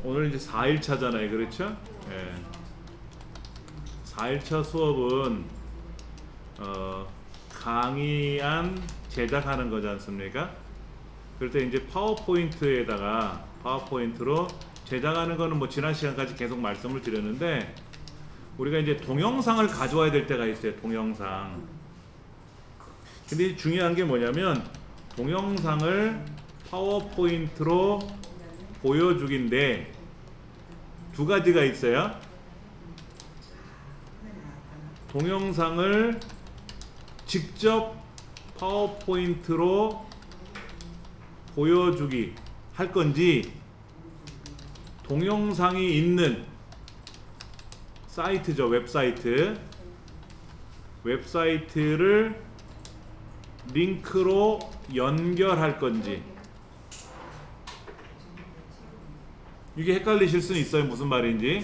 오늘 이제 4일차잖아요. 그렇죠? 예. 4일차 수업은 강의안 제작하는 거지 않습니까? 그럴 때 이제 파워포인트로 제작하는 거는 뭐 지난 시간까지 계속 말씀을 드렸는데, 우리가 이제 동영상을 가져와야 될 때가 있어요. 동영상. 근데 중요한 게 뭐냐면, 동영상을 파워포인트로 보여주기인데 두 가지가 있어요. 동영상을 직접 파워포인트로 보여주기 할 건지, 동영상이 있는 사이트죠. 웹사이트를 링크로 연결할 건지. 이게 헷갈리실 수는 있어요. 무슨 말인지.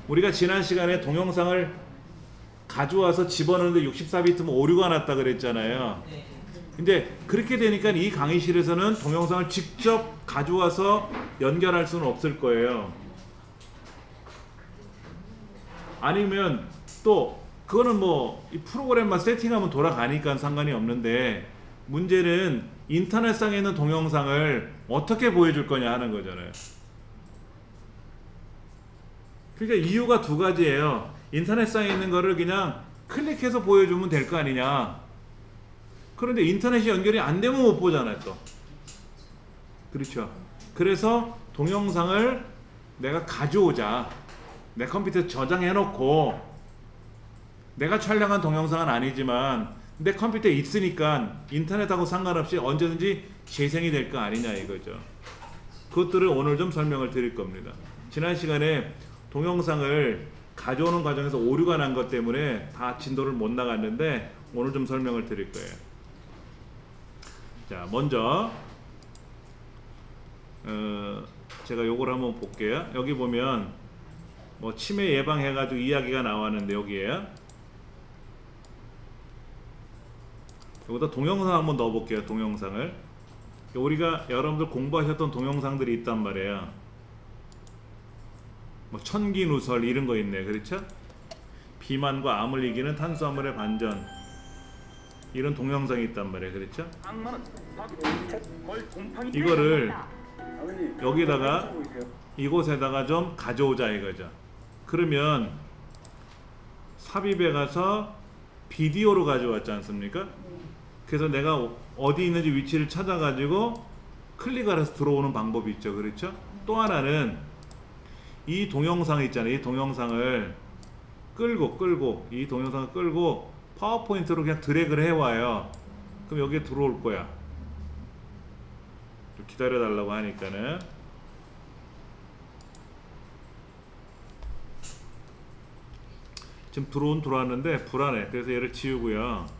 우리가 지난 시간에 동영상을 가져와서 집어넣는데 64비트면 오류가 났다 그랬잖아요. 근데 그렇게 되니까 이 강의실에서는 동영상을 직접 가져와서 연결할 수는 없을 거예요. 아니면 또 그거는 뭐 이 프로그램만 세팅하면 돌아가니까 상관이 없는데, 문제는 인터넷상에 있는 동영상을 어떻게 보여줄 거냐 하는 거잖아요. 그러니까 이유가 두 가지예요. 인터넷상에 있는 거를 그냥 클릭해서 보여주면 될 거 아니냐. 그런데 인터넷이 연결이 안 되면 못 보잖아요, 또. 그렇죠. 그래서 동영상을 내가 가져오자. 내 컴퓨터에 저장해 놓고, 내가 촬영한 동영상은 아니지만 내 컴퓨터에 있으니까 인터넷하고 상관없이 언제든지 재생이 될 거 아니냐 이거죠. 그것들을 오늘 좀 설명을 드릴 겁니다. 지난 시간에 동영상을 가져오는 과정에서 오류가 난 것 때문에 다 진도를 못 나갔는데, 오늘 좀 설명을 드릴 거예요. 자, 먼저 제가 요걸 한번 볼게요. 여기 보면 뭐 치매 예방해가지고 이야기가 나왔는데, 여기에요. 여기다 동영상 한번 넣어볼게요. 동영상을. 우리가 여러분들 공부하셨던 동영상들이 있단 말이에요. 뭐 천기누설 이런 거 있네. 그렇죠? 비만과 암을 이기는 탄수화물의 반전, 이런 동영상이 있단 말이에요. 그렇죠? 이거를 여기다가 이곳에다가 좀 가져오자 이거죠. 그러면 삽입에 가서 비디오로 가져왔지 않습니까? 그래서 내가 어디 있는지 위치를 찾아가지고 클릭을 해서 들어오는 방법이 있죠. 그렇죠? 또 하나는 이 동영상 있잖아요. 이 동영상을 이 동영상을 끌고 파워포인트로 그냥 드래그를 해와요. 그럼 여기에 들어올 거야. 좀 기다려 달라고 하니까는. 지금 들어왔는데 불안해. 그래서 얘를 지우고요.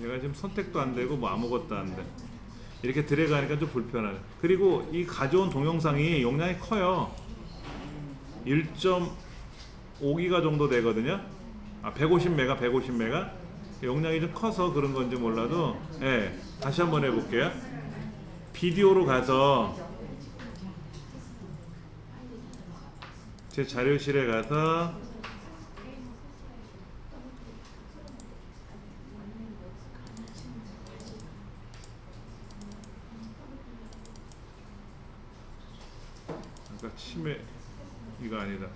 얘가 지금 선택도 안 되고 뭐 아무것도 안 돼. 이렇게 드래그 하니까 좀 불편하네. 그리고 이 가져온 동영상이 용량이 커요. 1.5기가 정도 되거든요. 150메가 용량이 좀 커서 그런 건지 몰라도, 예, 다시 한번 해볼게요. 비디오로 가서 제 자료실에 가서 아까 치매 이거 아니다.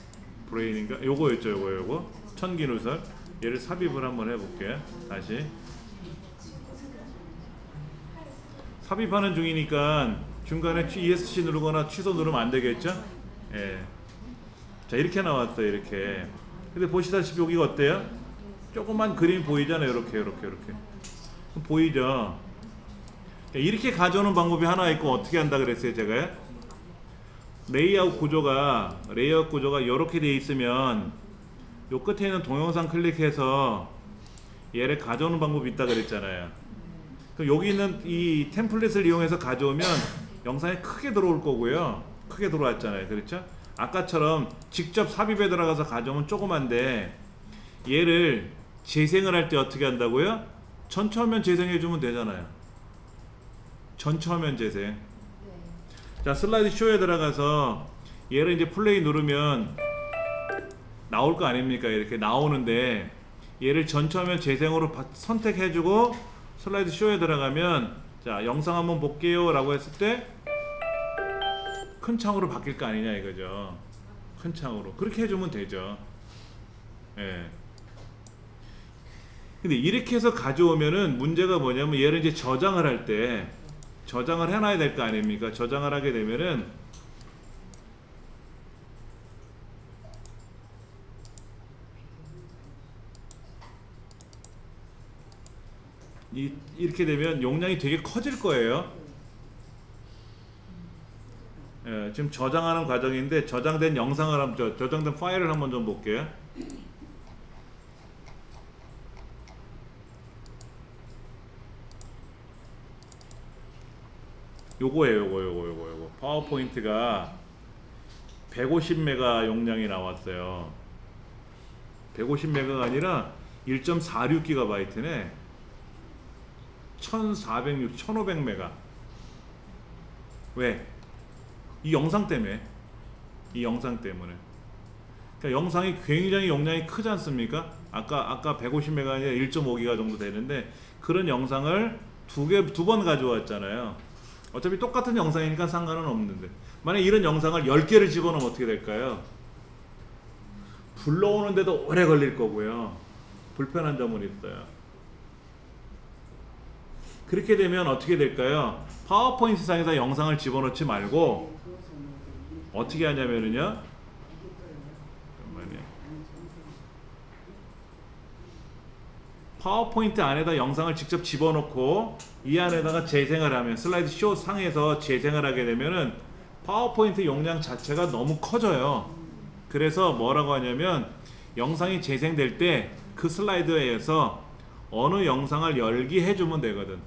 브레인인가? 요거였죠. 요거 천기누설. 얘를 삽입을 한번 해볼게요. 다시 삽입하는 중이니까 중간에 ESC 누르거나 취소 누르면 안 되겠죠? 예. 자, 이렇게 나왔어요. 이렇게. 근데 보시다시피 여기가 어때요? 조그만 그림이 보이잖아요. 이렇게 보이죠? 이렇게 가져오는 방법이 하나 있고, 어떻게 한다 그랬어요 제가? 레이아웃 구조가 이렇게 돼 있으면 요 끝에 있는 동영상 클릭해서 얘를 가져오는 방법이 있다 그랬잖아요. 그럼 여기 있는 이 템플릿을 이용해서 가져오면 영상이 크게 들어올 거고요. 크게 들어왔잖아요. 그렇죠? 아까처럼 직접 삽입에 들어가서 가져오면 조그만데, 얘를 재생을 할 때 어떻게 한다고요? 전체 화면 재생해주면 되잖아요. 전체 화면 재생. 네. 자, 슬라이드 쇼에 들어가서 얘를 이제 플레이 누르면 나올 거 아닙니까? 이렇게 나오는데 얘를 전체 화면 재생으로 선택해주고 슬라이드 쇼에 들어가면 자, 영상 한번 볼게요 라고 했을 때 큰 창으로 바뀔 거 아니냐 이거죠. 큰 창으로 그렇게 해주면 되죠. 예. 근데 이렇게 해서 가져오면은 문제가 뭐냐면 얘를 이제 저장을 할 때 저장을 해놔야 될 거 아닙니까? 저장을 하게 되면은 이렇게 되면 용량이 되게 커질 거예요. 예, 지금 저장하는 과정인데 저장된 영상을 한번 저장된 파일을 한번 좀 볼게요. 요거예요. 요거 파워포인트가 150메가 용량이 나왔어요. 150메가가 아니라 1.46GB네. 1406, 1500메가. 왜? 이 영상 때문에. 이 영상 때문에. 그러니까 영상이 굉장히 용량이 크지 않습니까? 아까 150메가 아니라 1.5기가 정도 되는데 그런 영상을 두 번 가져왔잖아요. 어차피 똑같은 영상이니까 상관은 없는데 만약 이런 영상을 10개를 집어넣으면 어떻게 될까요? 불러오는데도 오래 걸릴 거고요. 불편한 점은 있어요. 그렇게 되면 어떻게 될까요? 파워포인트 상에다 영상을 집어넣지 말고 어떻게 하냐면요. 파워포인트 안에다 영상을 직접 집어넣고 이 안에다가 재생을 하면 슬라이드 쇼 상에서 재생을 하게 되면은 파워포인트 용량 자체가 너무 커져요. 그래서 뭐라고 하냐면 영상이 재생될 때 그 슬라이드에서 어느 영상을 열기 해주면 되거든.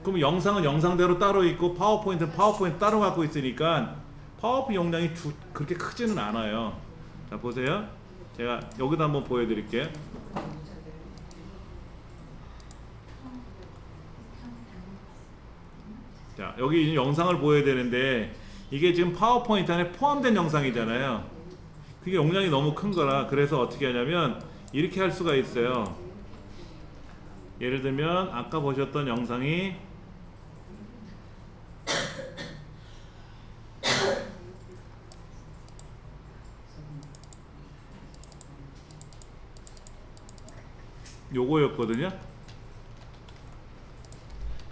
그럼 영상은 영상대로 따로 있고 파워포인트는 파워포인트 따로 갖고 있으니까 파워포인트 용량이 그렇게 크지는 않아요. 자, 보세요. 제가 여기다 한번 보여드릴게요. 자, 여기 영상을 보여야 되는데 이게 지금 파워포인트 안에 포함된 영상이잖아요. 그게 용량이 너무 큰 거라 그래서 어떻게 하냐면 이렇게 할 수가 있어요. 예를 들면 아까 보셨던 영상이 요거였거든요.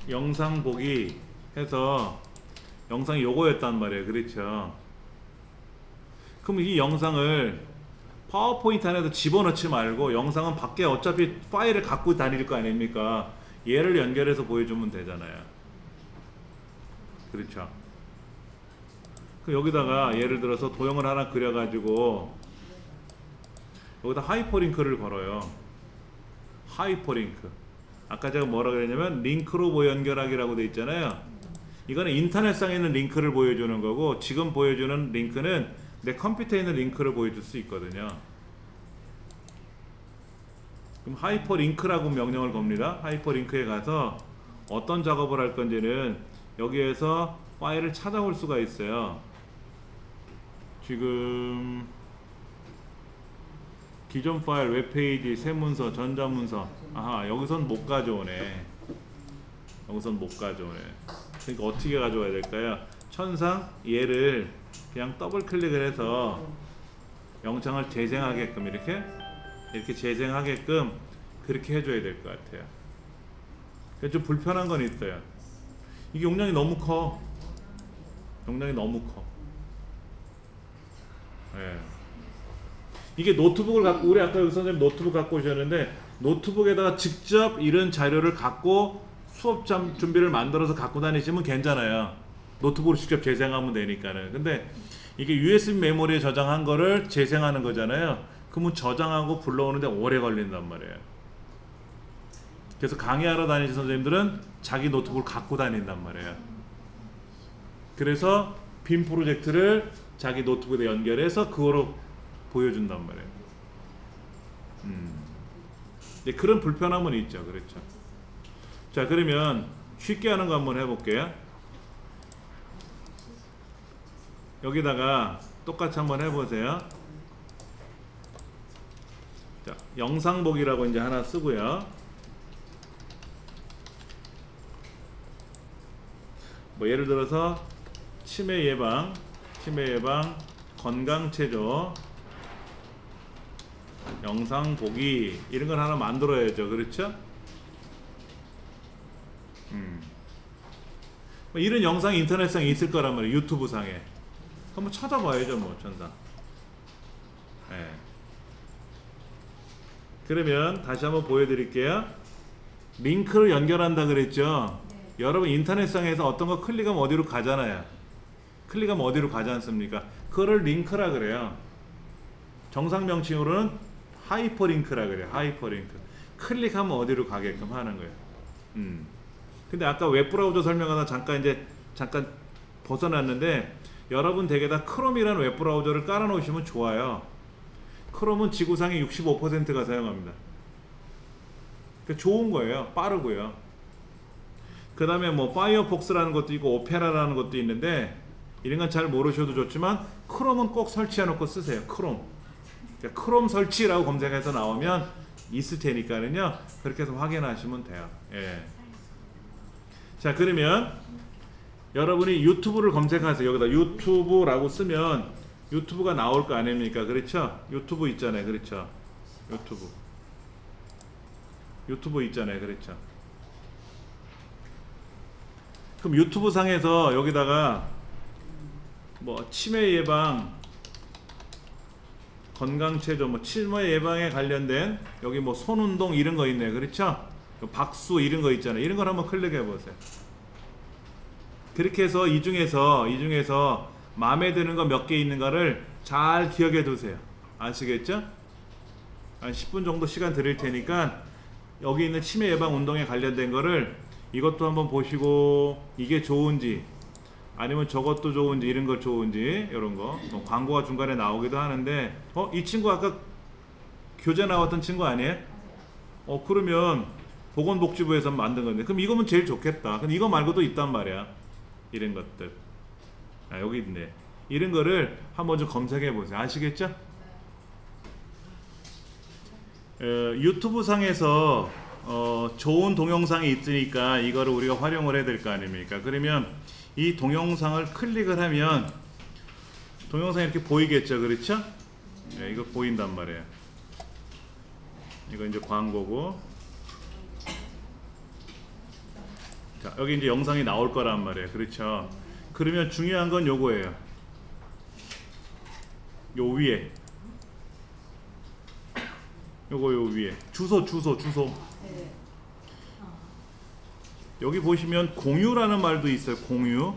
영상 보기 해서 영상이 요거였단 말이에요. 그렇죠. 그럼 이 영상을 파워포인트 안에서 집어넣지 말고 영상은 밖에 어차피 파일을 갖고 다닐 거 아닙니까? 얘를 연결해서 보여주면 되잖아요. 그렇죠. 그럼 여기다가 예를 들어서 도형을 하나 그려가지고 여기다 하이퍼링크를 걸어요. 하이퍼링크. 아까 제가 뭐라 그랬냐면 링크로 연결하기라고 돼 있잖아요. 이거는 인터넷상에 있는 링크를 보여주는 거고 지금 보여주는 링크는 내 컴퓨터에 있는 링크를 보여줄 수 있거든요. 그럼 하이퍼링크라고 명령을 겁니다. 하이퍼링크에 가서 어떤 작업을 할 건지는 여기에서 파일을 찾아올 수가 있어요. 지금 기존 파일, 웹페이지, 세문서, 전자문서. 아하, 여기선 못 가져오네. 여기선 못 가져오네. 그러니까 어떻게 가져와야 될까요? 천상 얘를 그냥 더블 클릭을 해서 영상을 재생하게끔 이렇게 재생하게끔 그렇게 해줘야 될 것 같아요. 좀 불편한 건 있어요. 이게 용량이 너무 커. 용량이 너무 커. 예. 이게 노트북을 갖고 우리 아까 여기 선생님 노트북 갖고 오셨는데 노트북에다가 직접 이런 자료를 갖고 수업 준비를 만들어서 갖고 다니시면 괜찮아요. 노트북으로 직접 재생하면 되니까는. 근데 이게 USB 메모리에 저장한 거를 재생하는 거잖아요. 그러면 저장하고 불러오는데 오래 걸린단 말이에요. 그래서 강의하러 다니는 선생님들은 자기 노트북을 갖고 다닌단 말이에요. 그래서 빔 프로젝트를 자기 노트북에 연결해서 그거로 보여준단 말이에요. 네, 그런 불편함은 있죠. 그렇죠. 자, 그러면 쉽게 하는 거 한번 해볼게요. 여기다가 똑같이 한번 해보세요. 자, 영상 보기라고 이제 하나 쓰고요. 뭐 예를 들어서 치매 예방, 건강 체조, 영상 보기 이런 걸 하나 만들어야죠. 그렇죠? 뭐 이런 영상이 인터넷상에 있을 거란 말이에요. 유튜브 상에 한번 찾아봐야죠. 뭐 전사. 예. 그러면 다시 한번 보여드릴게요. 링크를 연결한다 그랬죠. 여러분 인터넷상에서 어떤 거 클릭하면 어디로 가잖아요. 클릭하면 어디로 가지 않습니까? 그거를 링크라 그래요. 정상 명칭으로는 하이퍼링크라 그래요. 하이퍼링크. 클릭하면 어디로 가게끔 하는 거예요. 근데 아까 웹브라우저 설명하다 잠깐 벗어났는데, 여러분 댁에다 크롬이라는 웹브라우저를 깔아 놓으시면 좋아요. 크롬은 지구상의 65%가 사용합니다. 그러니까 좋은 거예요. 빠르고요. 그 다음에 뭐 파이어폭스라는 것도 있고 오페라라는 것도 있는데, 이런 건 잘 모르셔도 좋지만 크롬은 꼭 설치해 놓고 쓰세요. 크롬. 그러니까 크롬 설치라고 검색해서 나오면 있을 테니까는요, 그렇게 해서 확인하시면 돼요. 예. 자, 그러면 여러분이 유튜브를 검색하세요. 여기다 유튜브라고 쓰면 유튜브가 나올 거 아닙니까? 그렇죠? 유튜브 있잖아요. 그렇죠? 유튜브 있잖아요. 그렇죠? 그럼 유튜브 상에서 여기다가 뭐 치매 예방, 건강 체조, 뭐 치매 예방에 관련된 여기 뭐 손운동 이런 거 있네요. 그렇죠? 박수 이런 거 있잖아요. 이런 걸 한번 클릭해 보세요. 그렇게 해서 이 중에서 마음에 드는 거 몇 개 있는가를 잘 기억해 두세요. 아시겠죠? 한 10분 정도 시간 드릴 테니까 여기 있는 치매 예방 운동에 관련된 거를 이것도 한번 보시고, 이게 좋은지 아니면 저것도 좋은지, 이런 거 좋은지, 이런 거 뭐 광고가 중간에 나오기도 하는데, 이 친구 아까 교재 나왔던 친구 아니에요? 그러면 보건복지부에서 만든 건데, 그럼 이거면 제일 좋겠다. 근데 이거 말고도 있단 말이야. 이런 것들. 여기 있네. 이런 거를 한번 좀 검색해 보세요. 아시겠죠? 유튜브 상에서 좋은 동영상이 있으니까 이거를 우리가 활용을 해야 될 거 아닙니까? 그러면 이 동영상을 클릭을 하면 동영상이 이렇게 보이겠죠? 그렇죠? 네, 이거 보인단 말이에요. 이거 이제 광고고, 자, 여기 이제 영상이 나올 거란 말이에요. 그렇죠? 그러면 중요한 건 요거예요. 요 위에 요 위에 주소. 여기 보시면 공유라는 말도 있어요. 공유.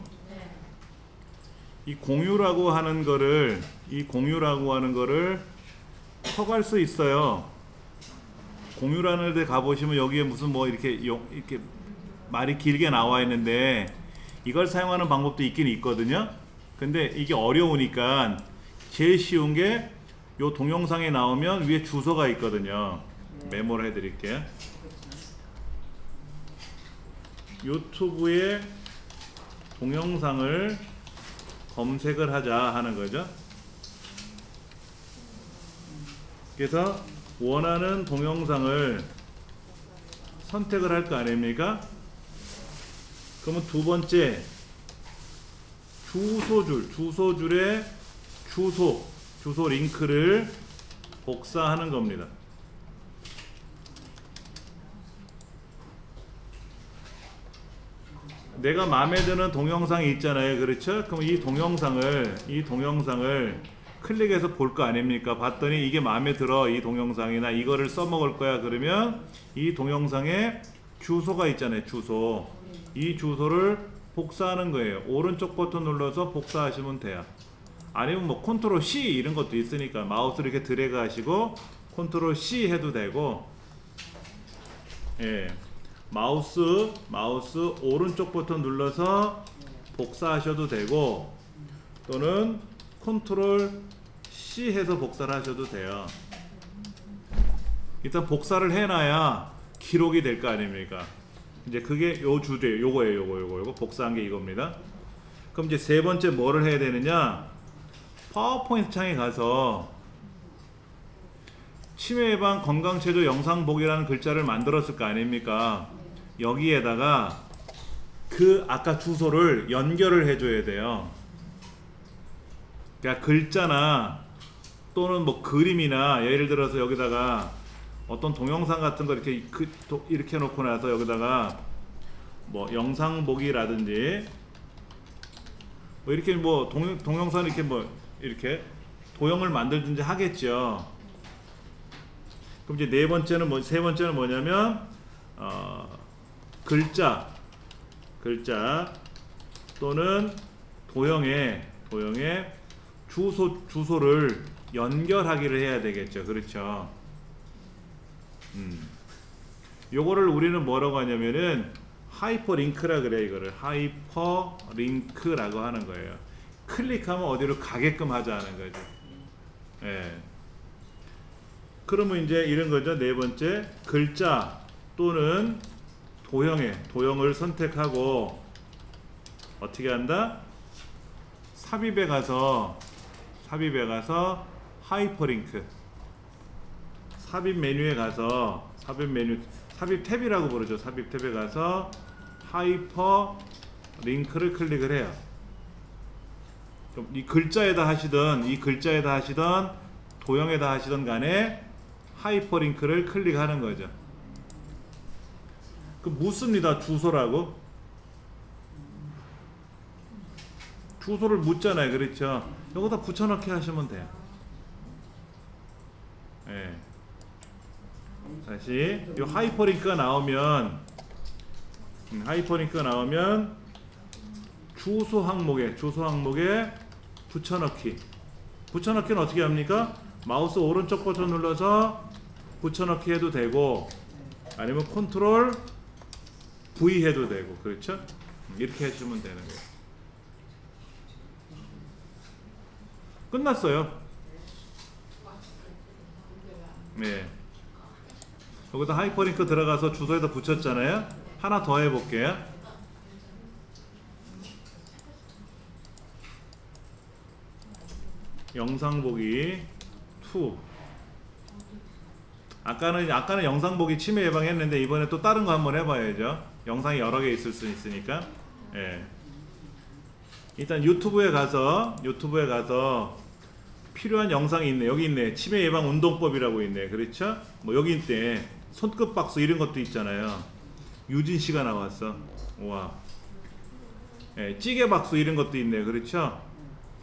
이 공유라고 하는 거를 허가할 수 있어요. 공유라는 데 가보시면 여기에 무슨 뭐 이렇게 말이 길게 나와 있는데, 이걸 사용하는 방법도 있긴 있거든요. 근데 이게 어려우니까 제일 쉬운 게 요 동영상에 나오면 위에 주소가 있거든요. 메모를 해드릴게요. 유튜브에 동영상을 검색을 하자 하는 거죠. 그래서 원하는 동영상을 선택을 할 거 아닙니까? 그러면 두 번째 주소줄에 주소 링크를 복사하는 겁니다. 내가 마음에 드는 동영상이 있잖아요. 그렇죠? 그럼 이 동영상을 클릭해서 볼 거 아닙니까? 봤더니 이게 마음에 들어, 이 동영상이나 이거를 써먹을 거야. 그러면 이 동영상에 주소가 있잖아요. 주소. 이 주소를 복사하는 거예요. 오른쪽 버튼 눌러서 복사하시면 돼요. 아니면 뭐 컨트롤 C 이런 것도 있으니까 마우스를 이렇게 드래그 하시고 컨트롤 C 해도 되고, 예, 마우스 오른쪽 버튼 눌러서 복사하셔도 되고, 또는 컨트롤 C 해서 복사를 하셔도 돼요. 일단 복사를 해놔야 기록이 될 거 아닙니까? 이제 그게 요 주제 요거예요. 요거 복사한 게 이겁니다. 그럼 이제 세 번째 뭐를 해야 되느냐? 파워포인트 창에 가서 치매 예방 건강체조 영상 보기라는 글자를 만들었을 거 아닙니까? 여기에다가 그 아까 주소를 연결을 해줘야 돼요. 그러니까 글자나 또는 뭐 그림이나 예를 들어서 여기다가 어떤 동영상 같은 거 이렇게 놓고 나서 여기다가 뭐 영상 보기라든지 뭐 이렇게 뭐 동영상 이렇게 뭐 이렇게 도형을 만들든지 하겠죠. 그럼 이제 세 번째는 뭐냐면 글자 또는 도형에 주소를 연결하기를 해야 되겠죠. 그렇죠. 요거를 우리는 뭐라고 하냐면은 하이퍼링크라 그래. 이거를 하이퍼링크라고 하는 거예요. 클릭하면 어디로 가게끔 하자는 거죠. 예. 그러면 이제 이런 거죠. 네 번째, 글자 또는 도형을 선택하고 어떻게 한다? 삽입에 가서 하이퍼링크, 삽입 메뉴에 가서 삽입 탭이라고 부르죠. 삽입 탭에 가서 하이퍼링크를 클릭을 해요. 그럼 이 글자에다 하시던 도형에다 하시던 간에 하이퍼링크를 클릭하는 거죠. 그 묻습니다. 주소라고. 주소를 묻잖아요. 그렇죠. 여기다 붙여넣기 하시면 돼요. 예. 다시 이 하이퍼링크가 나오면 주소 항목에 붙여넣기는 어떻게 합니까? 마우스 오른쪽 버튼 눌러서 붙여넣기 해도 되고 아니면 컨트롤 V 해도 되고. 그렇죠? 이렇게 해주시면 되는 거예요. 끝났어요. 네. 여기다 하이퍼링크 들어가서 주소에다 붙였잖아요. 하나 더 해볼게요. 영상 보기 2. 아까는 영상 보기 치매 예방했는데 이번에 또 다른 거 한번 해봐야죠. 영상이 여러 개 있을 수 있으니까. 예. 일단 유튜브에 가서 필요한 영상이 있네. 여기 있네. 치매 예방 운동법이라고 있네. 그렇죠? 뭐 여기 있대. 손끝 박수 이런 것도 있잖아요. 유진 씨가 나왔어. 와. 예, 찌개 박수 이런 것도 있네. 그렇죠?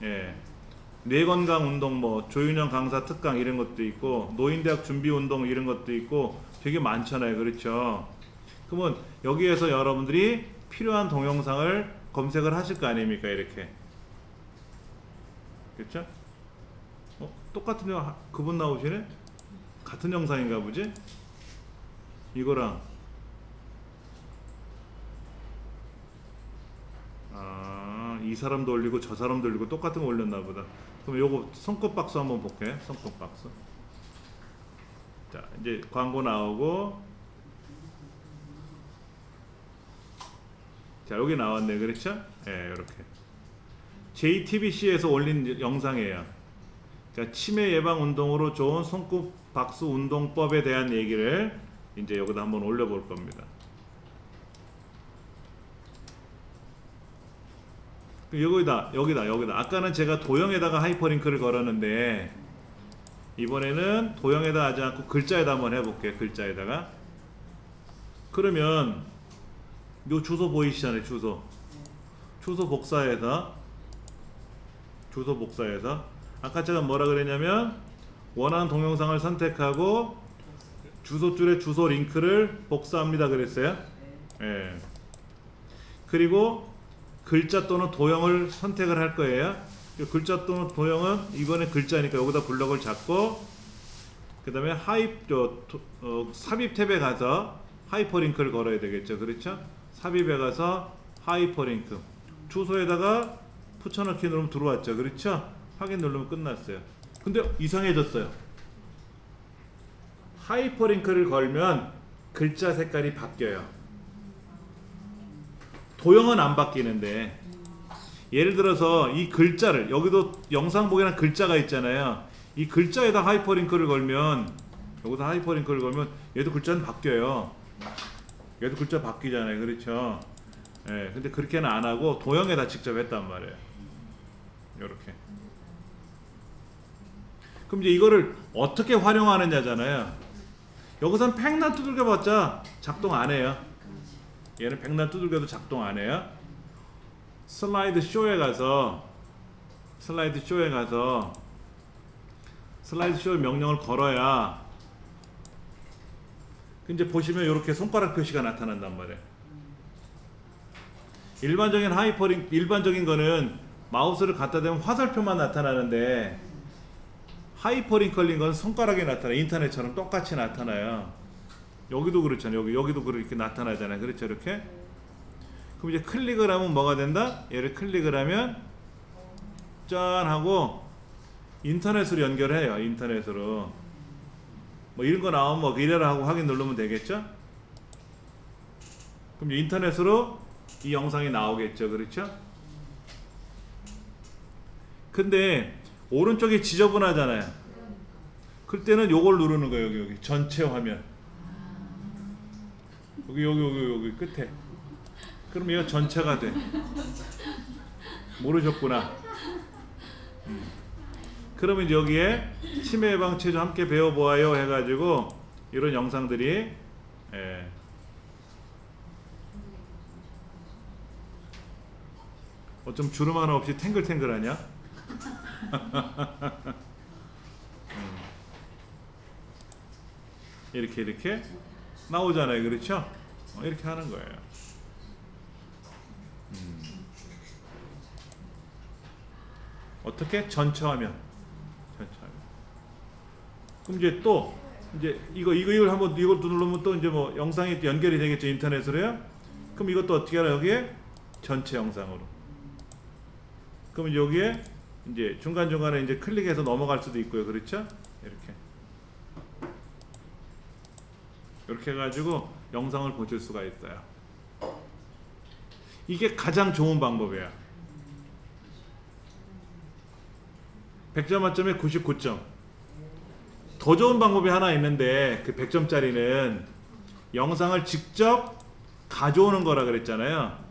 예. 뇌건강 운동 뭐 조윤영 강사 특강 이런 것도 있고 노인대학 준비 운동 이런 것도 있고 되게 많잖아요. 그렇죠? 그러면 여기에서 여러분들이 필요한 동영상을 검색을 하실 거 아닙니까? 이렇게. 그렇죠? 똑같은 그분 나오시네? 같은 영상인가 보지? 이거랑 이 사람도 올리고 저 사람도 올리고 똑같은 거 올렸나 보다. 그럼 요거 손끝 박수 한번 볼게요. 손끝 박수. 자, 이제 광고 나오고 자, 여기 나왔네. 그렇죠? 예, 요렇게 JTBC에서 올린 영상이에요. 그러니까 치매 예방 운동으로 좋은 손끝 박수 운동법에 대한 얘기를 이제 여기다 한번 올려볼 겁니다. 여기다. 아까는 제가 도형에다가 하이퍼링크를 걸었는데 이번에는 도형에다 하지 않고 글자에다 한번 해볼게요. 글자에다가. 그러면 요 주소 보이시잖아요. 주소 복사해서 아까 제가 뭐라 그랬냐면 원하는 동영상을 선택하고 주소줄에 주소 링크를 복사합니다 그랬어요. 예. 그리고 글자 또는 도형을 선택을 할 거예요. 글자 또는 도형은 이번에 글자니까 여기다 블럭을 잡고 그 다음에 삽입 탭에 가서 하이퍼링크를 걸어야 되겠죠. 그렇죠? 삽입에 가서 하이퍼링크 주소에다가 붙여넣기 누르면 들어왔죠. 그렇죠? 확인 누르면 끝났어요. 근데 이상해졌어요. 하이퍼링크를 걸면 글자 색깔이 바뀌어요. 도형은 안 바뀌는데, 예를 들어서 이 글자를, 여기도 영상 보기에는 글자가 있잖아요. 이 글자에다 하이퍼링크를 걸면, 여기다 하이퍼링크를 걸면 얘도 글자는 바뀌어요. 얘도 글자 바뀌잖아요. 그렇죠? 예, 근데 그렇게는 안 하고 도형에다 직접 했단 말이에요. 요렇게. 그럼 이제 이거를 어떻게 활용하느냐잖아요. 여기선 백날 두들겨봤자 작동 안 해요. 얘는 백날 두들겨도 작동 안 해요. 슬라이드 쇼에 가서 슬라이드 쇼 명령을 걸어야 이제 보시면 이렇게 손가락 표시가 나타난단 말이에요. 일반적인 거는 마우스를 갖다 대면 화살표만 나타나는데, 하이퍼링크 걸린 건 손가락에 나타나요. 인터넷처럼 똑같이 나타나요. 여기도 그렇잖아요. 여기도 그렇게 나타나잖아요. 그렇죠? 이렇게. 그럼 이제 클릭을 하면 뭐가 된다? 얘를 클릭을 하면 짠 하고 인터넷으로 연결해요. 인터넷으로. 뭐 이런 거 나오면 뭐 이래라 하고 확인 누르면 되겠죠? 그럼 이제 인터넷으로 이 영상이 나오겠죠. 그렇죠? 근데 오른쪽이 지저분하잖아요. 그럴 때는 요걸 누르는 거예요. 여기 전체 화면. 여기 끝에. 그럼 얘가 전체가 돼. 모르셨구나. 그러면 이제 여기에 치매 예방 체조 함께 배워보아요 해가지고 이런 영상들이, 예. 어쩜 주름 하나 없이 탱글탱글하냐? 이렇게 나오잖아요. 그렇죠? 이렇게 하는 거예요. 어떻게? 전체 화면. 그럼 이제 또 이걸 한번 이걸 누르면 또 이제 뭐 영상이 연결이 되겠죠. 인터넷으로요. 그럼 이것도 어떻게 하라? 여기에 전체 영상으로. 그럼 여기에 이제 중간중간에 이제 클릭해서 넘어갈 수도 있고요. 그렇죠? 이렇게 해가지고 영상을 보실 수가 있어요. 이게 가장 좋은 방법이에요. 100점 만점에 99점. 더 좋은 방법이 하나 있는데, 그 100점짜리는 영상을 직접 가져오는 거라 그랬잖아요.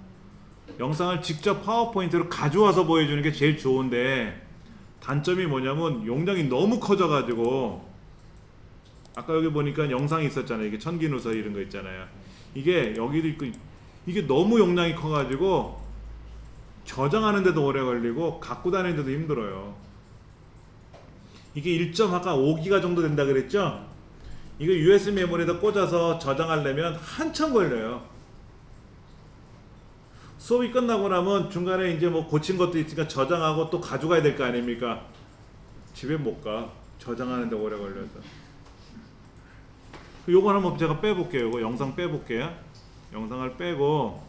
영상을 직접 파워포인트로 가져와서 보여주는 게 제일 좋은데, 단점이 뭐냐면 용량이 너무 커져가지고, 아까 여기 보니까 영상이 있었잖아요. 이게 천기누설 이런 거 있잖아요. 이게 여기도 있고, 이게 너무 용량이 커가지고 저장하는데도 오래 걸리고 갖고 다니는데도 힘들어요. 이게 1.5기가 정도 된다 그랬죠? 이거 USB 메모리에다 꽂아서 저장하려면 한참 걸려요. 수업이 끝나고 나면 중간에 이제 뭐 고친 것도 있으니까 저장하고 또 가져가야 될 거 아닙니까? 집에 못 가. 저장하는데 오래 걸려서. 요거 한번 제가 빼볼게요. 요거 영상 빼볼게요. 영상을 빼고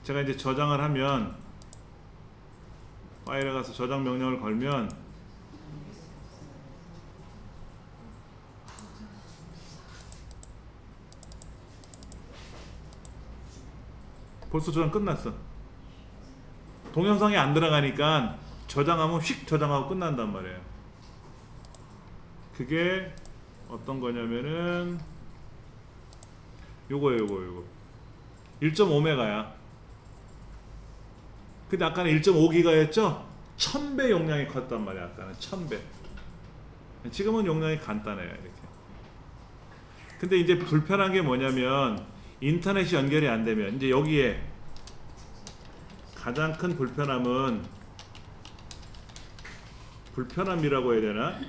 제가 이제 저장을 하면, 파일에 가서 저장 명령을 걸면 벌써 저장 끝났어. 동영상이 안 들어가니까 저장하면 휙 저장하고 끝난단 말이에요. 그게 어떤 거냐면은 요거예요. 1.5메가야. 근데 아까는 1.5기가였죠? 1000배 용량이 컸단 말이야. 아까는 1000배. 지금은 용량이 간단해요. 이렇게. 근데 이제 불편한 게 뭐냐면, 인터넷이 연결이 안 되면, 이제 여기에 가장 큰 불편함이라고 해야 되나?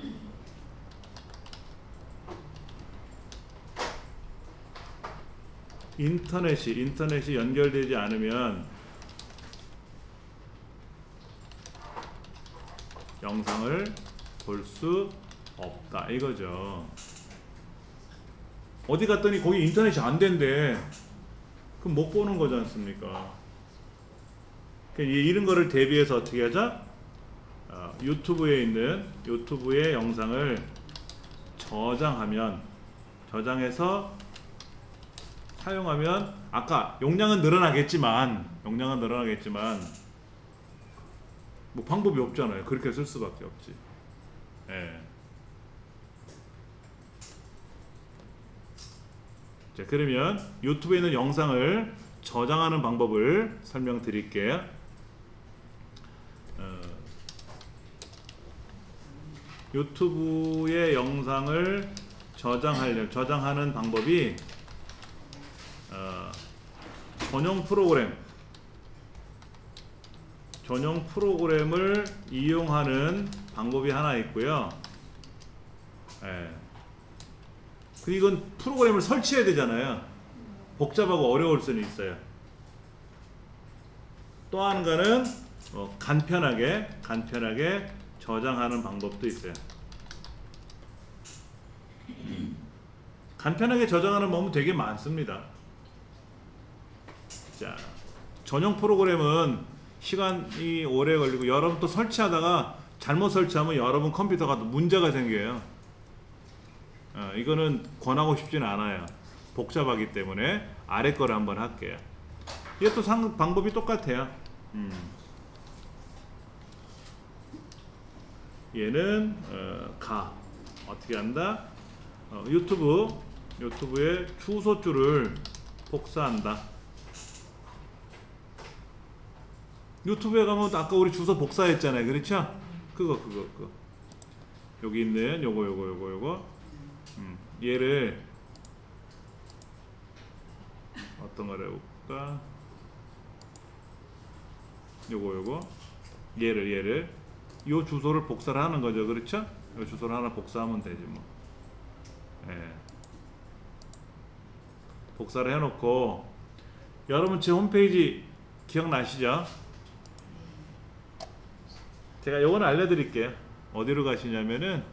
인터넷이 연결되지 않으면 영상을 볼 수 없다 이거죠. 어디 갔더니 거기 인터넷이 안 된대. 그럼 못 보는 거지 않습니까? 이런 거를 대비해서 어떻게 하자? 유튜브에 영상을 저장하면 저장해서 사용하면 아까 용량은 늘어나겠지만 뭐 방법이 없잖아요. 그렇게 쓸 수밖에 없지. 예. 자, 그러면 유튜브에 있는 영상을 저장하는 방법을 설명드릴게요. 유튜브의 영상을 저장하는 방법이 전용 프로그램을 이용하는 방법이 하나 있고요. 예. 이건 프로그램을 설치해야 되잖아요. 복잡하고 어려울 수는 있어요. 또 한 가지는 간편하게 저장하는 방법도 있어요. 간편하게 저장하는 방법은 되게 많습니다. 자, 전용 프로그램은 시간이 오래 걸리고 여러분 또 설치하다가 잘못 설치하면 여러분 컴퓨터가 또 문제가 생겨요. 이거는 권하고 싶지는 않아요. 복잡하기 때문에 아래 거를 한번 할게요. 이것도 방법이 똑같아요. 얘는 어떻게 한다? 유튜브에 주소줄을 복사한다. 유튜브에 가면 아까 우리 주소 복사했잖아요. 그렇죠? 그거 여기 있는 요거 얘를 어떤 걸 해볼까? 요거 얘를 요 주소를 복사를 하는 거죠. 그렇죠? 요 주소를 하나 복사하면 되지 뭐. 예. 복사를 해놓고 여러분 제 홈페이지 기억나시죠? 제가 요거는 알려드릴게요. 어디로 가시냐면은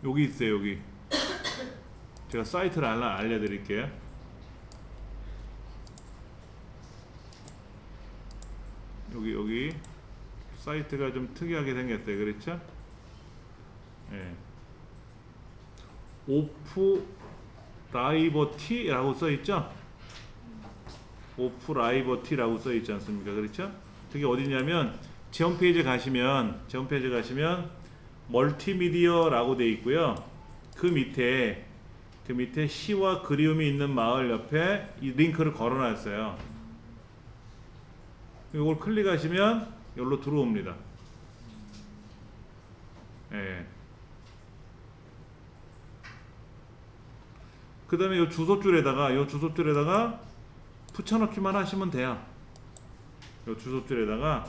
여기 있어요. 여기 제가 사이트를 알려드릴게요. 여기 사이트가 좀 특이하게 생겼어요. 그렇죠? 예. 오프라이버티라고 써있죠? 오프라이버티라고 써있지 않습니까? 그렇죠? 그게 어디냐면 제 홈페이지에 가시면 멀티미디어라고 되어 있고요. 그 밑에 시와 그리움이 있는 마을 옆에 이 링크를 걸어놨어요. 이걸 클릭하시면 여기로 들어옵니다. 예. 그 다음에 이 주소줄에다가 붙여넣기만 하시면 돼요. 이 주소줄에다가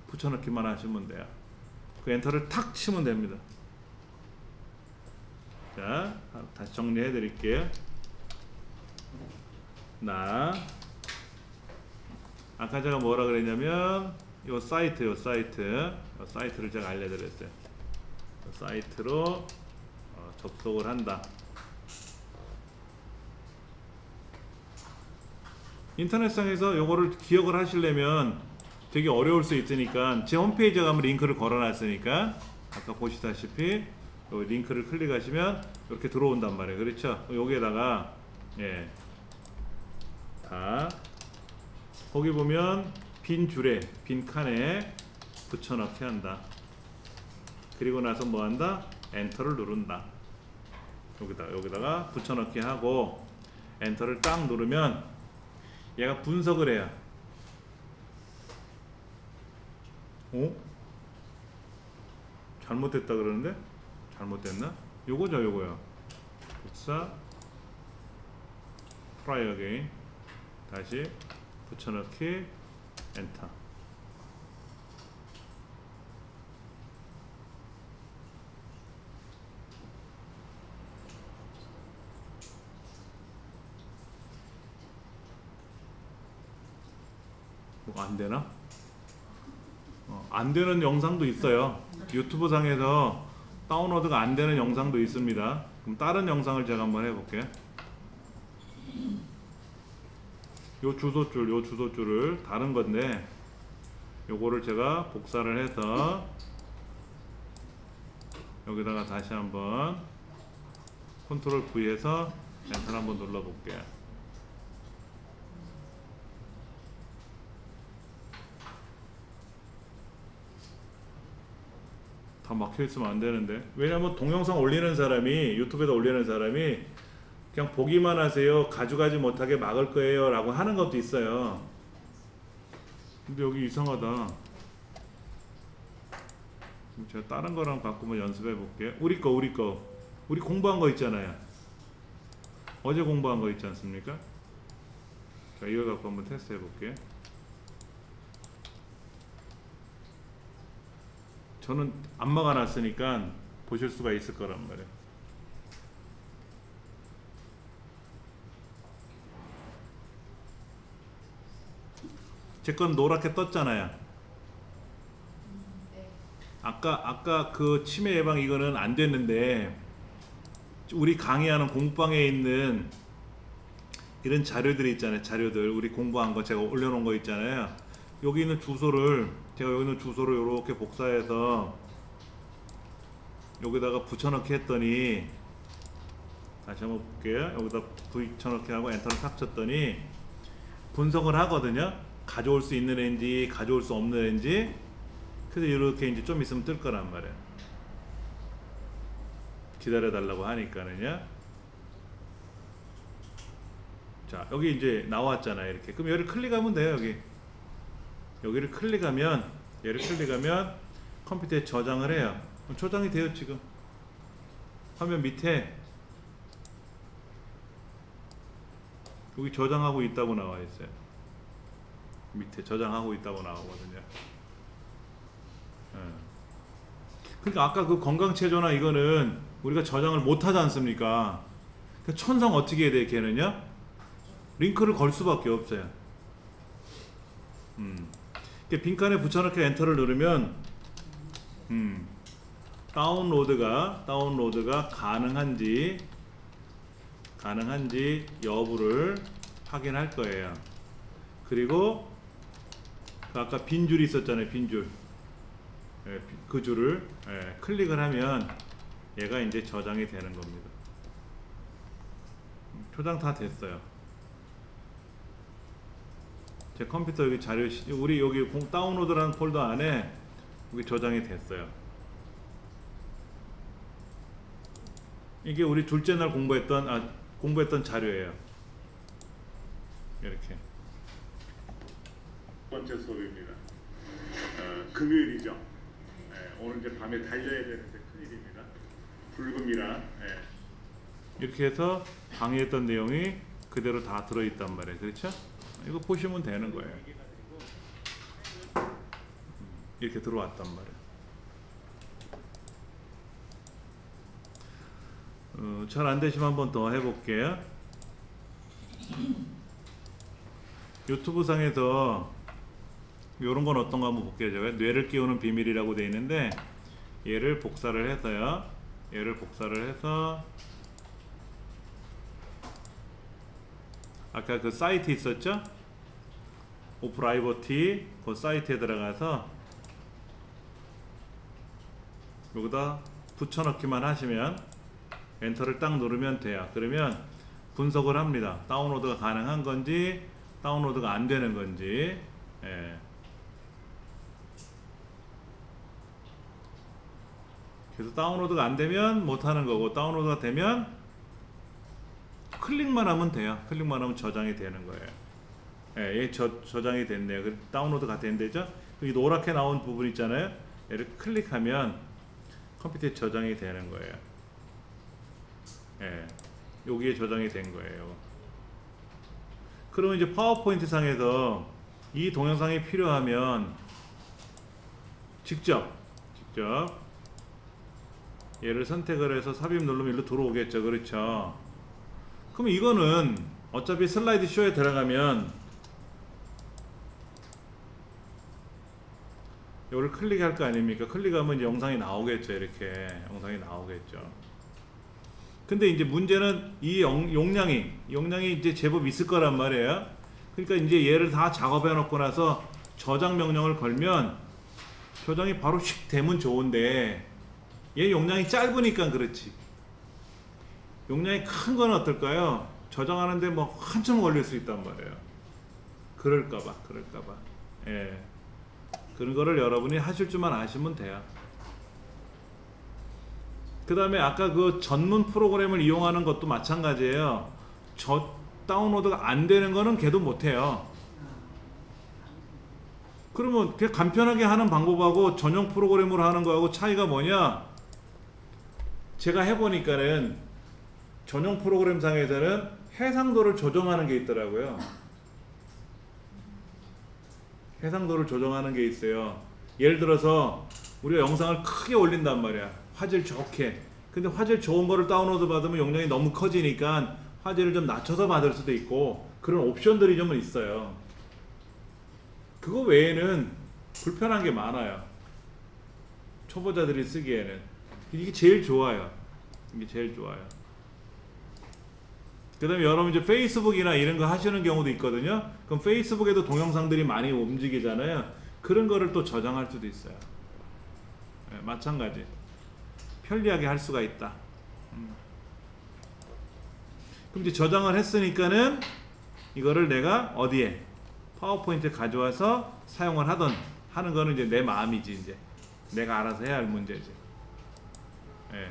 붙여넣기만 하시면 돼요. 그 엔터를 탁 치면 됩니다. 자, 다시 정리해 드릴게요. 아까 제가 뭐라 그랬냐면 요 사이트를 제가 알려드렸어요. 사이트로 접속을 한다. 인터넷상에서 요거를 기억을 하시려면 되게 어려울 수 있으니까 제 홈페이지에 가면 링크를 걸어놨으니까 아까 보시다시피 요 링크를 클릭하시면 이렇게 들어온단 말이에요. 그렇죠? 여기에다가 거기 보면 빈 칸에 붙여넣기 한다. 그리고 나서 뭐 한다? 엔터를 누른다. 여기다가 붙여넣기 하고 엔터를 딱 누르면 얘가 분석을 해요. 잘못됐다 그러는데? 잘못됐나? 요거요. 복사, try again. 다시 붙여넣기, 엔터. 뭐 안되나? 안되는 영상도 있어요. 유튜브 상에서 다운로드가 안되는 영상도 있습니다. 그럼 다른 영상을 제가 한번 해볼게요. 요 주소줄을 다른 건데 요거를 제가 복사를 해서 여기다가 다시 한번 컨트롤 V해서 엔터 한번 눌러볼게요. 다 막혀있으면 안되는데. 왜냐면 동영상 올리는 사람이, 유튜브에다 올리는 사람이 그냥 보기만 하세요, 가져가지 못하게 막을 거예요 라고 하는 것도 있어요. 근데 여기 이상하다. 제가 다른 거랑 바꾸면 연습해 볼게요. 우리 공부한 거 있잖아요. 어제 공부한 거 있지 않습니까? 자, 이거 갖고 한번 테스트 해 볼게요. 저는 안 막아놨으니까 보실 수가 있을 거란 말이에요. 제 건 노랗게 떴잖아요. 아까 그 치매 예방 이거는 안 됐는데, 우리 강의하는 공부방에 있는 이런 자료들이 있잖아요. 자료들 우리 공부한 거 제가 올려놓은 거 있잖아요. 여기 있는 주소를 제가 여기 있는 주소를 이렇게 복사해서 여기다가 붙여넣기 했더니, 다시 한번 볼게요. 여기다 붙여넣기 하고 엔터를 탁 쳤더니 분석을 하거든요. 가져올 수 있는 애인지 가져올 수 없는 애인지. 그래서 이렇게 이제 좀 있으면 뜰 거란 말이에요. 기다려 달라고 하니까는요. 자, 여기 이제 나왔잖아요. 이렇게. 그럼 여기를 클릭하면 돼요. 여기를 클릭하면, 얘를 클릭하면 컴퓨터에 저장을 해요. 저장이 돼요. 지금 화면 밑에 여기 저장하고 있다고 나와 있어요. 밑에 저장하고 있다고 나오거든요. 그러니까 아까 그 건강체조나 이거는 우리가 저장을 못하지 않습니까? 그러니까 천상 어떻게 해야 돼, 걔는요? 링크를 걸 수밖에 없어요. 빈칸에 붙여넣기 엔터를 누르면 다운로드가 가능한지 여부를 확인할 거예요. 그리고 아까 빈 줄이 있었잖아요. 빈 줄. 그 줄을 클릭을 하면 얘가 이제 저장이 되는 겁니다. 저장 다 됐어요. 제 컴퓨터 여기 자료, 우리 여기 다운로드라는 폴더 안에 여기 저장이 됐어요. 이게 우리 둘째 날 공부했던 자료예요. 이렇게. 첫 번째 수업입니다. 금요일이죠. 오늘 이제 밤에 달려야 되는데 큰일입니다. 불금이라. 이렇게 해서 강의했던 내용이 그대로 다 들어있단 말이에요. 그렇죠? 이거 보시면 되는 거예요. 이렇게 들어왔단 말이에요. 잘 안되시면 한 번 더 해볼게요. 유튜브 상에서 요런 건 어떤가 한번 볼게요. 제가 뇌를 깨우는 비밀이라고 되어 있는데, 얘를 복사를 해서요. 아까 그 사이트 있었죠? 오프라이버티 그 사이트에 들어가서 여기다 붙여넣기만 하시면, 엔터를 딱 누르면 돼요. 그러면 분석을 합니다. 다운로드가 가능한 건지 다운로드가 안 되는 건지. 그래서 다운로드가 안 되면 못 하는 거고, 다운로드가 되면 클릭만 하면 돼요. 클릭만 하면 저장이 되는 거예요. 얘 저장이 됐네요. 다운로드가 된대죠. 이 노랗게 나온 부분 있잖아요. 얘를 클릭하면 컴퓨터에 저장이 되는 거예요. 여기에 저장이 된 거예요. 그러면 이제 파워포인트 상에서 이 동영상이 필요하면 직접 얘를 선택을 해서 삽입 누르면 일로 들어오겠죠. 그렇죠? 그럼 이거는 어차피 슬라이드 쇼에 들어가면 이걸 클릭할 거 아닙니까? 클릭하면 이제 영상이 나오겠죠. 이렇게 영상이 나오겠죠. 근데 이제 문제는 이 용량이 이제 제법 있을 거란 말이에요. 그러니까 이제 얘를 다 작업해 놓고 나서 저장 명령을 걸면 저장이 바로 휙 되면 좋은데, 얘 용량이 짧으니까 그렇지. 용량이 큰 건 어떨까요? 저장하는데 뭐 한참 걸릴 수 있단 말이에요. 그럴까봐. 예. 그런 거를 여러분이 하실 줄만 아시면 돼요. 그 다음에 아까 그 전문 프로그램을 이용하는 것도 마찬가지예요. 다운로드가 안 되는 거는 걔도 못해요. 그러면 그냥 간편하게 하는 방법하고 전용 프로그램으로 하는 거하고 차이가 뭐냐? 제가 해보니까는 전용 프로그램 상에서는 해상도를 조정하는 게 있더라고요. 해상도를 조정하는 게 있어요. 예를 들어서 우리가 영상을 크게 올린단 말이야. 화질 좋게. 근데 화질 좋은 거를 다운로드 받으면 용량이 너무 커지니까 화질을 좀 낮춰서 받을 수도 있고, 그런 옵션들이 좀 있어요. 그거 외에는 불편한 게 많아요. 초보자들이 쓰기에는. 이게 제일 좋아요. 이게 제일 좋아요. 그 다음에 여러분 이제 페이스북이나 이런 거 하시는 경우도 있거든요. 그럼 페이스북에도 동영상들이 많이 움직이잖아요. 그런 거를 또 저장할 수도 있어요. 네, 마찬가지. 편리하게 할 수가 있다. 그럼 이제 저장을 했으니까는 이거를 내가 어디에 파워포인트에 가져와서 사용을 하는 거는 이제 내 마음이지. 이제 내가 알아서 해야 할 문제지. 예.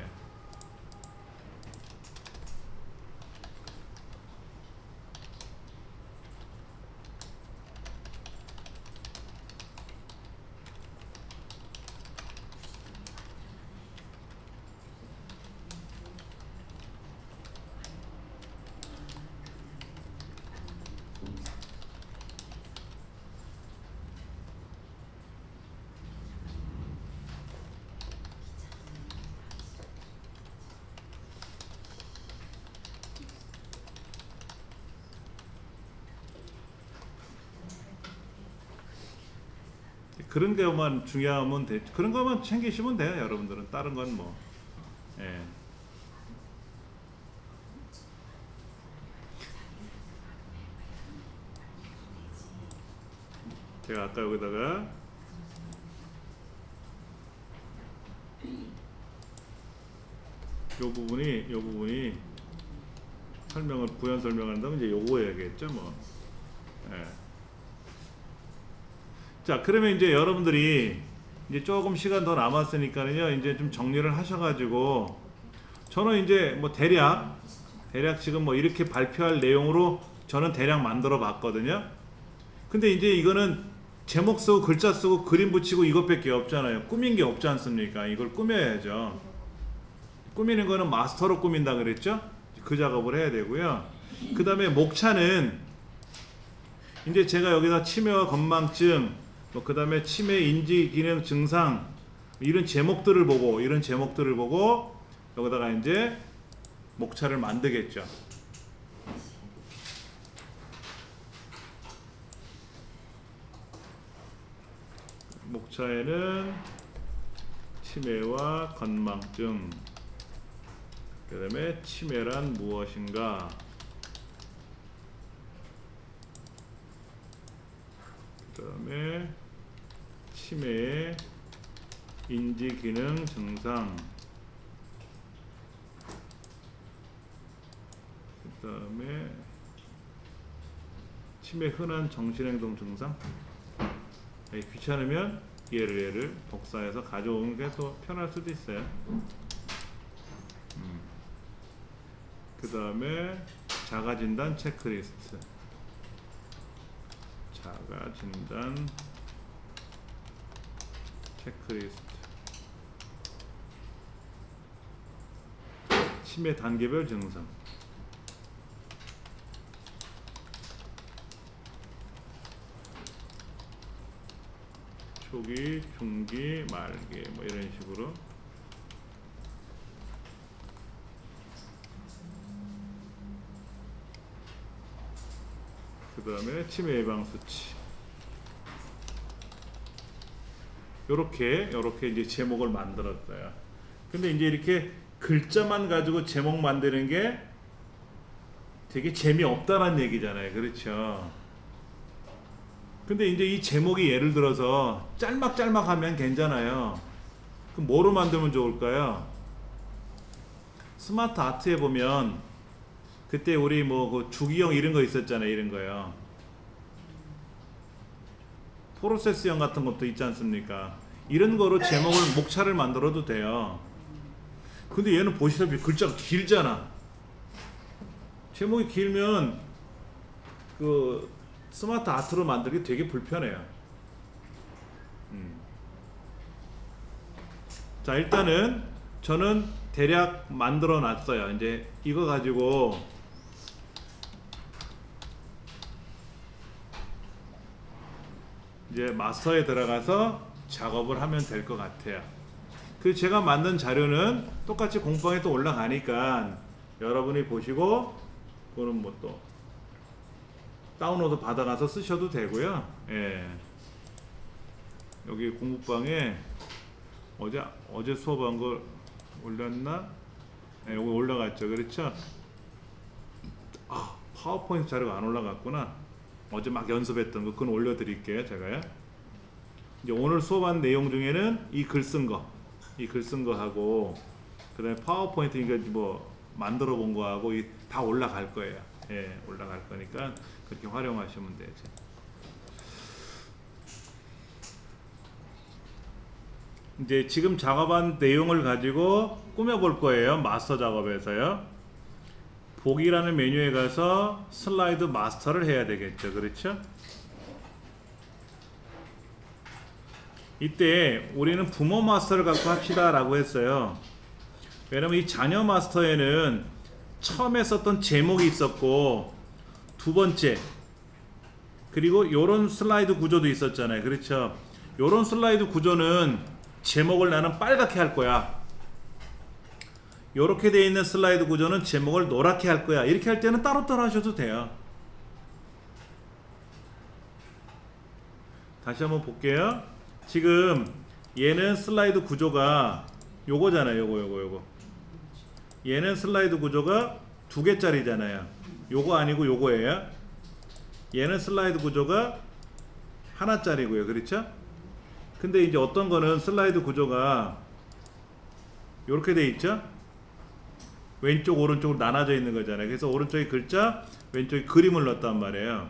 그런 것만 중요하면 그런 것만 챙기시면 돼요. 여러분들은 다른 건 뭐. 예. 제가 아까 여기다가 요 부분이 부연 설명한다면 이제 요거 해야겠죠, 뭐. 예. 자, 그러면 이제 여러분들이 이제 조금 시간 더 남았으니까는요, 이제 좀 정리를 하셔가지고, 저는 이제 뭐 대략 지금 뭐 이렇게 발표할 내용으로 저는 대략 만들어 봤거든요. 근데 이제 이거는 제목 쓰고 글자 쓰고 그림 붙이고 이것밖에 없잖아요. 꾸민 게 없지 않습니까? 이걸 꾸며야죠. 꾸미는 거는 마스터로 꾸민다 그랬죠? 그 작업을 해야 되고요. 그 다음에 목차는 이제 제가 여기다 치매와 건망증, 그 다음에 치매 인지 기능 증상, 이런 제목들을 보고 여기다가 이제 목차를 만들겠죠. 목차에는 치매와 건망증, 그 다음에 치매란 무엇인가, 그 다음에 치매의 인지기능 증상, 그 다음에 치매 흔한 정신행동 증상. 귀찮으면 얘를 복사해서 가져오는 게 더 편할 수도 있어요. 그 다음에 자가진단 체크리스트, 자가진단 체크리스트, 치매 단계별 증상, 초기, 중기, 말기, 뭐 이런 식으로. 그 다음에 치매 예방 수치. 요렇게 이제 제목을 만들었어요. 근데 이제 이렇게 글자만 가지고 제목 만드는 게 되게 재미없다는 얘기잖아요. 그렇죠? 근데 이제 이 제목이 예를 들어서 짤막하면 괜찮아요. 그럼 뭐로 만들면 좋을까요? 스마트 아트에 보면 그때 우리 뭐 그 주기형 이런 거 있었잖아요. 이런 거요. 프로세스형 같은 것도 있지 않습니까? 이런 거로 제목을 목차를 만들어도 돼요. 근데 얘는 보시다시피 글자가 길잖아. 제목이 길면 그 스마트 아트로 만들기 되게 불편해요. 자, 일단은 저는 대략 만들어 놨어요. 이제 이거 가지고 이제 마스터에 들어가서 작업을 하면 될 것 같아요. 그 제가 만든 자료는 똑같이 공방에 또 올라가니까 여러분이 보시고 그거는 뭐 또 다운로드 받아가서 쓰셔도 되고요. 예. 여기 공부방에 어제 수업한 걸 올렸나? 네, 여기 올라갔죠. 그렇죠? 아, 파워포인트 자료가 안 올라갔구나. 어제 막 연습했던 거 그건 올려드릴게요. 제가요. 이제 오늘 수업한 내용 중에는 이 글 쓴 거, 하고 그다음에 파워포인트 이거 뭐 만들어 본 거하고 다 올라갈 거예요. 예, 올라갈 거니까 그렇게 활용하시면 되죠. 이제 지금 작업한 내용을 가지고 꾸며볼 거예요. 마스터 작업에서요. 보기라는 메뉴에 가서 슬라이드 마스터를 해야 되겠죠. 그렇죠? 이때 우리는 부모 마스터를 갖고 합시다 라고 했어요. 왜냐면 이 자녀 마스터에는 처음에 썼던 제목이 있었고 두 번째 그리고 요런 슬라이드 구조도 있었잖아요. 그렇죠? 요런 슬라이드 구조는 제목을 나는 빨갛게 할 거야. 요렇게 되어 있는 슬라이드 구조는 제목을 노랗게 할 거야. 이렇게 할 때는 따로따로 하셔도 돼요. 다시 한번 볼게요. 지금 얘는 슬라이드 구조가 요거잖아요. 요거. 얘는 슬라이드 구조가 2개짜리잖아요. 요거 아니고 요거예요. 얘는 슬라이드 구조가 하나짜리고요. 그렇죠? 근데 이제 어떤 거는 슬라이드 구조가 요렇게 돼 있죠? 왼쪽 오른쪽으로 나눠져 있는 거잖아요. 그래서 오른쪽에 글자, 왼쪽에 그림을 넣었단 말이에요.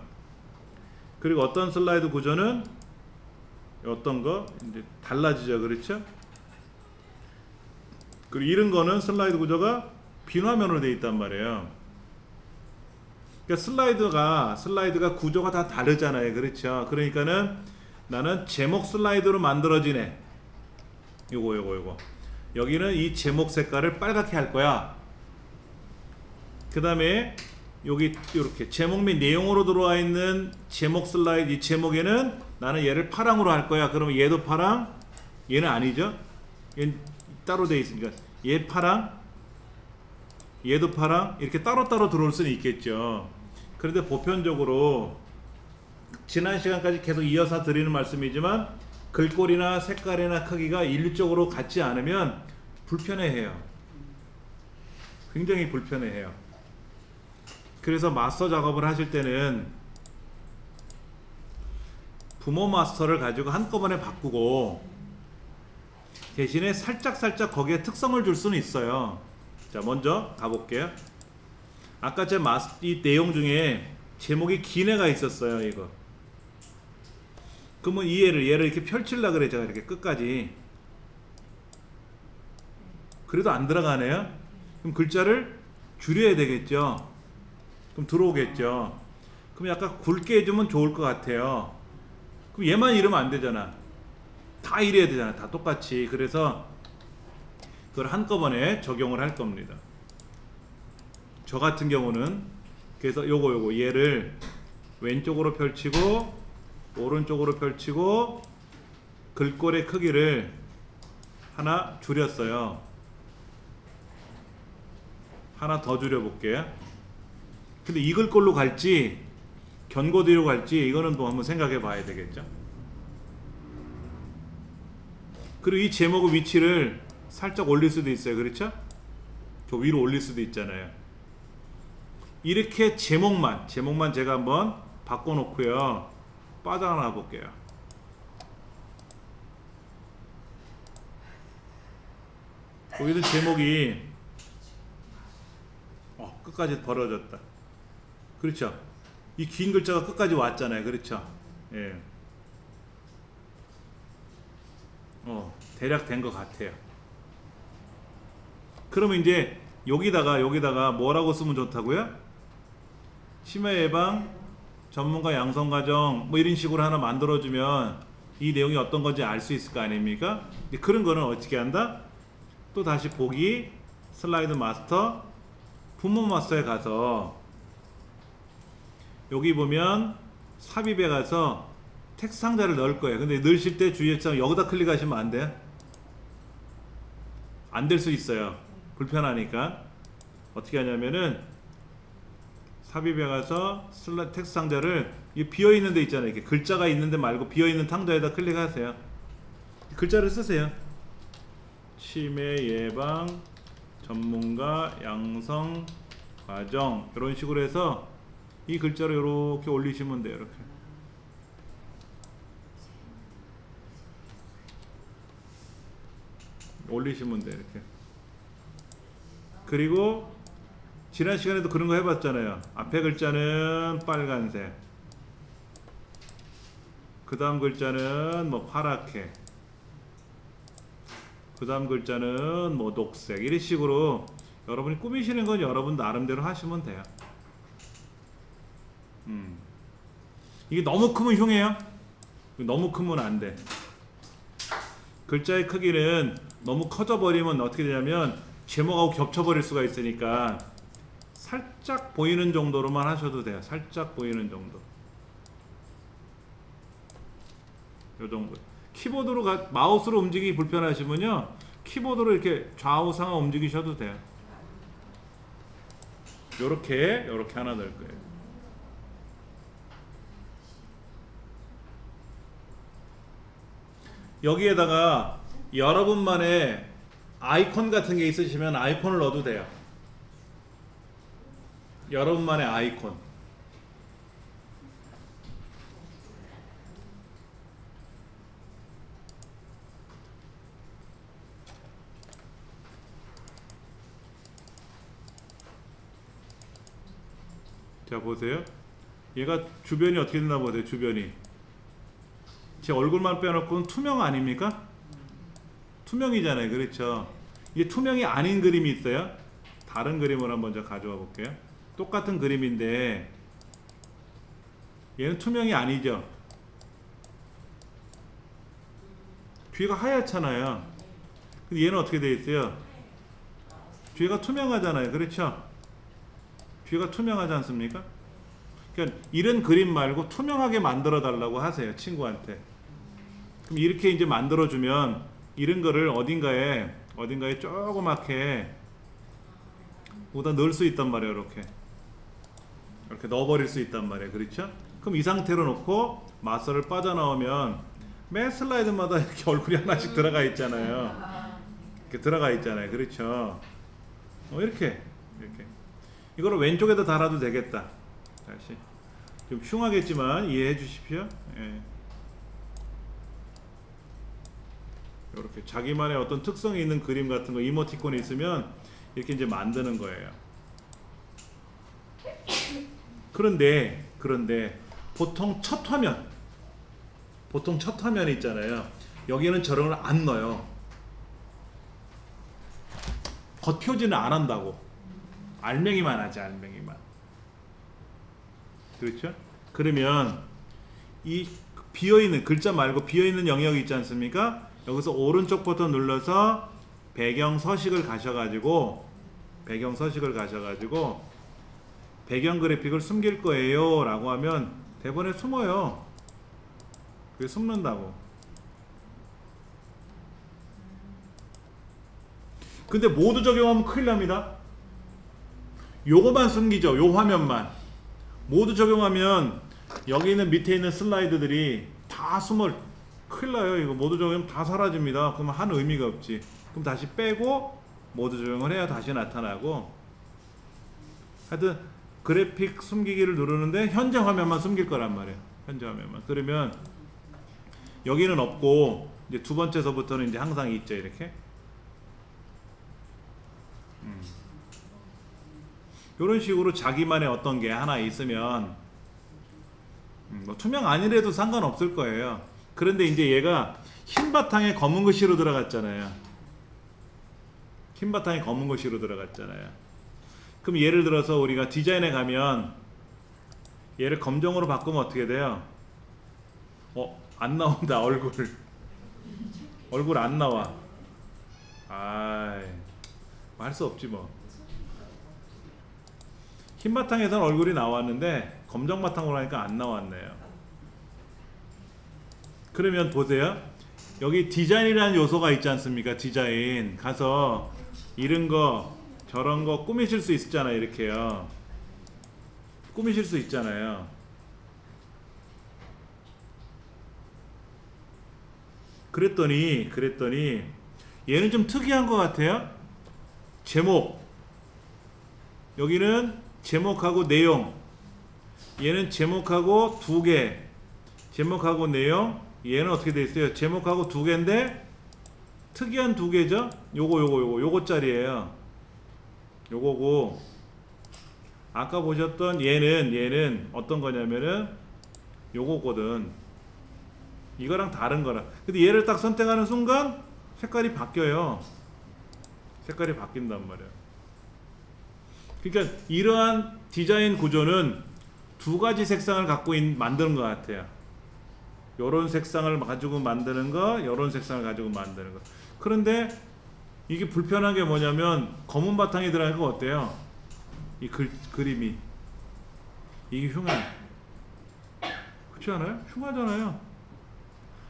그리고 어떤 슬라이드 구조는 어떤 거 이제 달라지죠. 그렇죠? 그리고 이런 거는 슬라이드 구조가 빈화면으로 되어 있단 말이에요. 그러니까 슬라이드가 구조가 다 다르잖아요. 그렇죠? 그러니까는 나는 제목 슬라이드로 만들어지네. 요거. 여기는 이 제목 색깔을 빨갛게 할 거야. 그 다음에 여기 이렇게 제목 및 내용으로 들어와 있는 제목 슬라이드, 이 제목에는 나는 얘를 파랑으로 할 거야. 그러면 얘도 파랑, 얘는 아니죠? 얘는 따로 되어 있으니까 얘 파랑, 얘도 파랑, 이렇게 따로따로 들어올 수는 있겠죠. 그런데 보편적으로 지난 시간까지 계속 이어서 드리는 말씀이지만 글꼴이나 색깔이나 크기가 일률적으로 같지 않으면 불편해해요. 굉장히 불편해해요. 그래서 마스터 작업을 하실 때는 부모 마스터를 가지고 한꺼번에 바꾸고 대신에 살짝 거기에 특성을 줄 수는 있어요. 자, 먼저 가볼게요. 아까 이 내용 중에 제목이 긴 애가 있었어요. 이거. 그러면 얘를 이렇게 펼치려고 그래. 제가 이렇게 끝까지. 그래도 안 들어가네요. 그럼 글자를 줄여야 되겠죠. 그럼 들어오겠죠. 그럼 약간 굵게 해주면 좋을 것 같아요. 그럼 얘만 이러면 안 되잖아. 다 이래야 되잖아. 다 똑같이. 그래서 그걸 한꺼번에 적용을 할 겁니다. 저 같은 경우는 그래서 요거 얘를 왼쪽으로 펼치고 오른쪽으로 펼치고 글꼴의 크기를 하나 줄였어요. 하나 더 줄여볼게요. 근데 이 글꼴로 갈지 견고뒤로 갈지 이거는 또 한번 생각해 봐야 되겠죠. 그리고 이 제목의 위치를 살짝 올릴 수도 있어요. 그렇죠? 저 위로 올릴 수도 있잖아요. 이렇게 제목만 제가 한번 바꿔놓고요. 빠져나가 볼게요. 여기는 제목이 끝까지 벌어졌다. 그렇죠. 이 긴 글자가 끝까지 왔잖아요. 그렇죠. 예. 대략 된 것 같아요. 그러면 이제 여기다가 뭐라고 쓰면 좋다고요? 치매 예방 전문가 양성 과정 뭐 이런 식으로 하나 만들어주면 이 내용이 어떤 건지 알 수 있을 거 아닙니까? 그런 거는 어떻게 한다? 또 다시 보기 슬라이드 마스터 부모 마스터에 가서 여기 보면 삽입에 가서 텍스트 상자를 넣을 거예요. 근데 넣으실 때 주의사항 여기다 클릭하시면 안 돼요. 안 될 수 있어요. 불편하니까. 어떻게 하냐면은 삽입에 가서 텍스트 상자를 비어있는 데 있잖아요. 이렇게 글자가 있는데 말고 비어있는 상자에다 클릭하세요. 글자를 쓰세요. 치매 예방 전문가 양성 과정 이런 식으로 해서 이 글자를 이렇게 올리시면 돼요. 이렇게 올리시면 돼요. 이렇게. 그리고 지난 시간에도 그런 거 해봤잖아요. 앞에 글자는 빨간색, 그 다음 글자는 뭐 파랗게, 그 다음 글자는 뭐 녹색, 이런 식으로 여러분이 꾸미시는 건 여러분 나름대로 하시면 돼요. 이게 너무 크면 흉해요. 너무 크면 안 돼. 글자의 크기는 너무 커져 버리면 어떻게 되냐면 제목하고 겹쳐 버릴 수가 있으니까 살짝 보이는 정도로만 하셔도 돼요. 살짝 보이는 정도. 요 정도. 키보드로 마우스로 움직이기 불편하시면요, 키보드로 이렇게 좌우상하 움직이셔도 돼요. 요렇게 하나 넣을 거예요. 여기에다가 여러분만의 아이콘 같은 게 있으시면 아이콘을 넣어도 돼요. 여러분만의 아이콘. 자, 보세요. 얘가 주변이 어떻게 됐나 보세요. 주변이 제 얼굴만 빼놓고는 투명 아닙니까? 투명이잖아요. 그렇죠. 이게 투명이 아닌 그림이 있어요. 다른 그림을 한번 먼저 가져와 볼게요. 똑같은 그림인데 얘는 투명이 아니죠. 뒤가 하얗잖아요. 근데 얘는 어떻게 되어 있어요? 뒤가 투명하잖아요. 그렇죠. 뒤가 투명하지 않습니까? 그러니까 이런 그림 말고 투명하게 만들어 달라고 하세요. 친구한테. 그럼 이렇게 이제 만들어 주면 이런 거를 어딘가에 조그맣게 어디다 넣을 수 있단 말이에요. 이렇게 넣어버릴 수 있단 말이에요. 그렇죠? 그럼 이 상태로 놓고 마스터를 빠져나오면 매 슬라이드마다 이렇게 얼굴이 하나씩 들어가 있잖아요. 이렇게 들어가 있잖아요. 그렇죠? 이렇게 이거를 왼쪽에다 달아도 되겠다. 다시 좀 흉하겠지만 이해해 주십시오. 예. 이렇게 자기만의 어떤 특성이 있는 그림 같은 거, 이모티콘이 있으면 이렇게 이제 만드는 거예요. 그런데 보통 첫 화면 있잖아요. 여기는 저런 걸 안 넣어요. 겉표지는 안 한다고. 알맹이만 하지, 알맹이만. 그렇죠? 그러면 이 비어있는 글자 말고 비어있는 영역이 있지 않습니까? 여기서 오른쪽 버튼 눌러서 배경 서식을 가셔가지고 배경 그래픽을 숨길 거예요 라고 하면 대본에 숨어요. 그게 숨는다고. 근데 모두 적용하면 큰일 납니다. 요거만 숨기죠. 요 화면만. 모두 적용하면 여기 있는 밑에 있는 슬라이드들이 다 큰일 나요. 이거 모두 적용하면 다 사라집니다. 그러면 한 의미가 없지. 그럼 다시 빼고 모두 적용을 해야 다시 나타나고. 하여튼 그래픽 숨기기를 누르는데 현재 화면만 숨길 거란 말이에요. 현재 화면만. 그러면 여기는 없고 이제 두 번째서부터는 이제 항상 있죠. 이렇게 이런 식으로 자기만의 어떤 게 하나 있으면 뭐 투명 아니래도 상관없을 거예요. 그런데 이제 얘가 흰 바탕에 검은 글씨로 들어갔잖아요. 흰 바탕에 검은 글씨로 들어갔잖아요. 그럼 예를 들어서 우리가 디자인에 가면 얘를 검정으로 바꾸면 어떻게 돼요? 안 나온다. 얼굴 안 나와. 아이, 할 수 없지 뭐. 흰 바탕에서는 얼굴이 나왔는데 검정 바탕으로 하니까 안 나왔네요. 그러면 보세요. 여기 디자인이라는 요소가 있지 않습니까? 디자인 가서 이런 거 저런 거 꾸미실 수 있잖아요. 이렇게요. 꾸미실 수 있잖아요. 그랬더니 얘는 좀 특이한 것 같아요. 제목, 여기는 제목하고 내용, 얘는 제목하고 두 개, 제목하고 내용, 얘는 어떻게 돼 있어요? 제목하고 두 개인데 특이한 두 개죠. 요거짜리예요. 요거고, 아까 보셨던 얘는 어떤 거냐면은 요거거든. 이거랑 다른 거라. 근데 얘를 딱 선택하는 순간 색깔이 바뀌어요. 색깔이 바뀐단 말이에요. 그러니까 이러한 디자인 구조는 두 가지 색상을 갖고 만드는 것 같아요. 요런 색상을 가지고 만드는 거, 요런 색상을 가지고 만드는 거. 그런데 이게 불편한 게 뭐냐면 검은 바탕이 들어가니까 어때요? 이 그림이 이게 흉해. 그렇지 않아요? 흉하잖아요.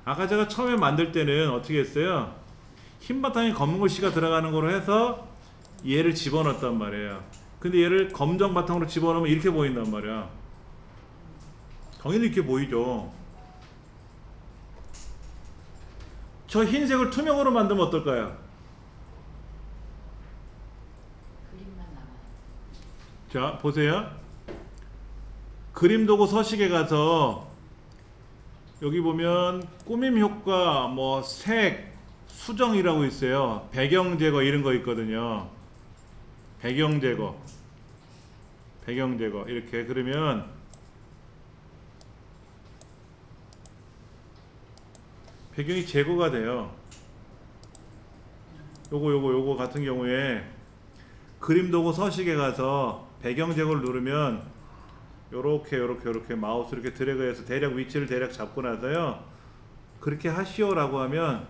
아까 제가 처음에 만들 때는 어떻게 했어요? 흰 바탕에 검은 글씨가 들어가는 거로 해서 얘를 집어넣었단 말이에요. 근데 얘를 검정 바탕으로 집어넣으면 이렇게 보인단 말이야. 당연히 이렇게 보이죠. 저 흰색을 투명으로 만들면 어떨까요? 그림만 남아요. 자, 보세요. 그림 도구 서식에 가서 여기 보면 꾸밈 효과, 뭐 색, 수정이라고 있어요. 배경 제거 이런 거 있거든요. 배경 제거 이렇게. 그러면 배경이 제거가 돼요. 요거 같은 경우에 그림 도구 서식에 가서 배경 제거를 누르면 요렇게 마우스 이렇게 드래그해서 대략 위치를 대략 잡고 나서요, 그렇게 하시오라고 하면,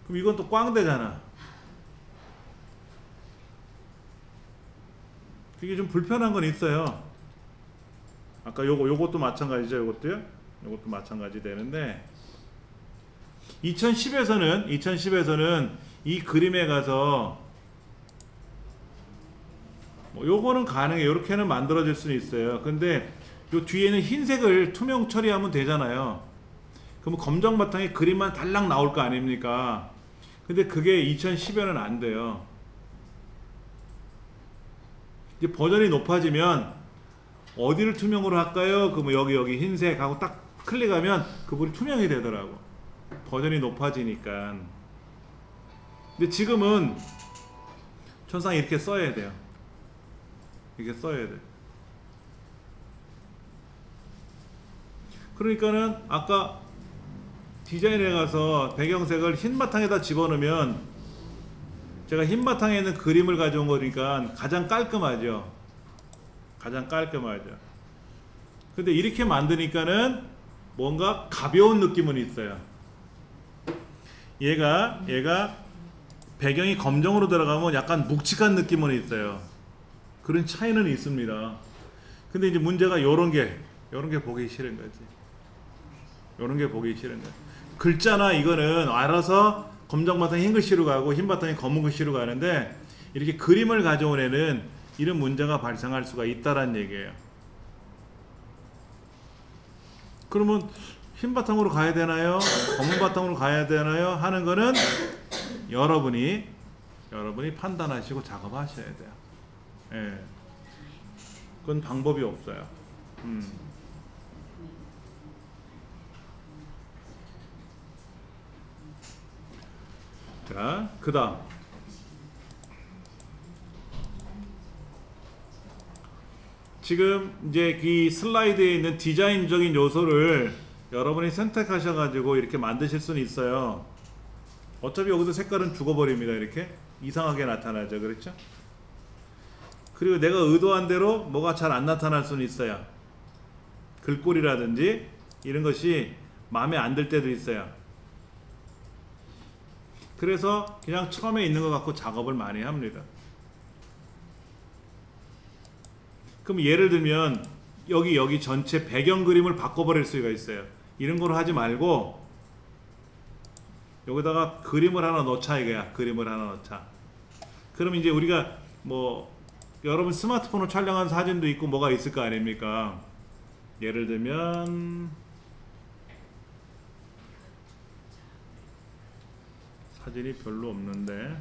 그럼 이건 또 꽝 되잖아. 그게 좀 불편한 건 있어요. 아까 요것도 마찬가지죠. 요것도 마찬가지 되는데, 2010에서는 이 그림에 가서 뭐 요거는 가능해. 요렇게는 만들어질 수는 있어요. 근데 요 뒤에는 흰색을 투명 처리하면 되잖아요. 그럼 검정 바탕에 그림만 달랑 나올 거 아닙니까? 근데 그게 2010에는 안 돼요. 이제 버전이 높아지면 어디를 투명으로 할까요? 그럼 여기 흰색 하고 딱 클릭하면 그불이 투명이 되더라고. 버전이 높아지니까. 근데 지금은 천상 이렇게 써야 돼요. 이렇게 써야 돼. 그러니까는 아까 디자인에 가서 배경색을 흰 바탕에다 집어넣으면, 제가 흰 바탕에 있는 그림을 가져온 거니까 가장 깔끔하죠. 근데 이렇게 만드니까는 뭔가 가벼운 느낌은 있어요. 얘가 배경이 검정으로 들어가면 약간 묵직한 느낌은 있어요. 그런 차이는 있습니다. 근데 이제 문제가 요런 게 보기 싫은 거지. 글자나 이거는 알아서 검정 바탕 흰 글씨로 가고 흰 바탕에 검은 글씨로 가는데, 이렇게 그림을 가져온 애는 이런 문제가 발생할 수가 있다란 얘기예요. 그러면 흰 바탕으로 가야 되나요? 검은 바탕으로 가야 되나요? 하는 거는 여러분이 판단하시고 작업하셔야 돼요. 예. 그건 방법이 없어요. 자, 그 다음 지금 이제 이 슬라이드에 있는 디자인적인 요소를 여러분이 선택하셔가지고 이렇게 만드실 수는 있어요. 어차피 여기서 색깔은 죽어버립니다. 이렇게 이상하게 나타나죠. 그렇죠? 그리고 내가 의도한 대로 뭐가 잘 안 나타날 수는 있어요. 글꼴이라든지 이런 것이 마음에 안 들 때도 있어요. 그래서 그냥 처음에 있는 것 갖고 작업을 많이 합니다. 그럼 예를 들면 여기 전체 배경 그림을 바꿔버릴 수가 있어요. 이런 거로 하지 말고 여기다가 그림을 하나 넣자 이거야. 그림을 하나 넣자. 그럼 이제 우리가 뭐 여러분 스마트폰으로 촬영한 사진도 있고 뭐가 있을 거 아닙니까? 예를 들면 사진이 별로 없는데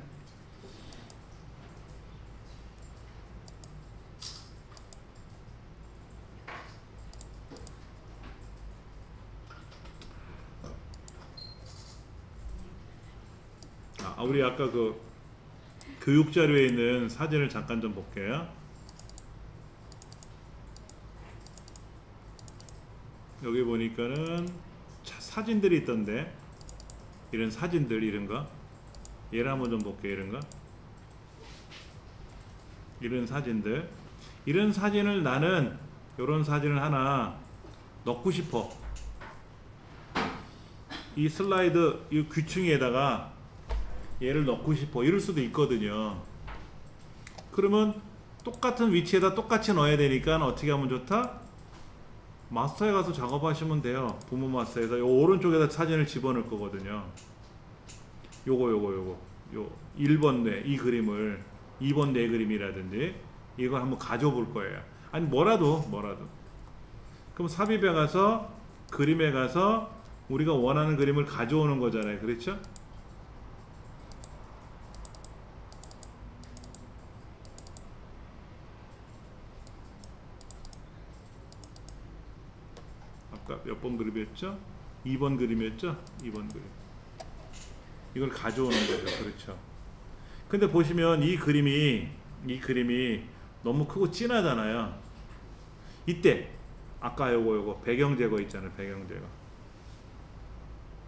우리 아까 그 교육 자료에 있는 사진을 잠깐 좀 볼게요. 여기 보니까는 사진들이 있던데 이런 사진들 이런 거 얘를 한번 좀 볼게요. 이런 거 이런 사진들 이런 사진을 나는 이런 사진을 하나 넣고 싶어. 이 슬라이드 이 귀퉁이에다가 얘를 넣고 싶어. 이럴 수도 있거든요. 그러면 똑같은 위치에다 똑같이 넣어야 되니까 어떻게 하면 좋다? 마스터에 가서 작업하시면 돼요. 부모 마스터에서 요 오른쪽에다 사진을 집어넣을 거거든요. 요거 1번 뇌 이 그림을 2번 뇌 그림이라든지 이걸 한번 가져볼 거예요. 아니 뭐라도 그럼 삽입에 가서 그림에 가서 우리가 원하는 그림을 가져오는 거잖아요. 그렇죠? 아까 몇 번 그림이었죠? 2번 그림이었죠? 2번 그림. 이걸 가져오는 거죠. 그렇죠. 근데 보시면 이 그림이 너무 크고 진하잖아요. 이때 아까 요거 배경 제거 있잖아요.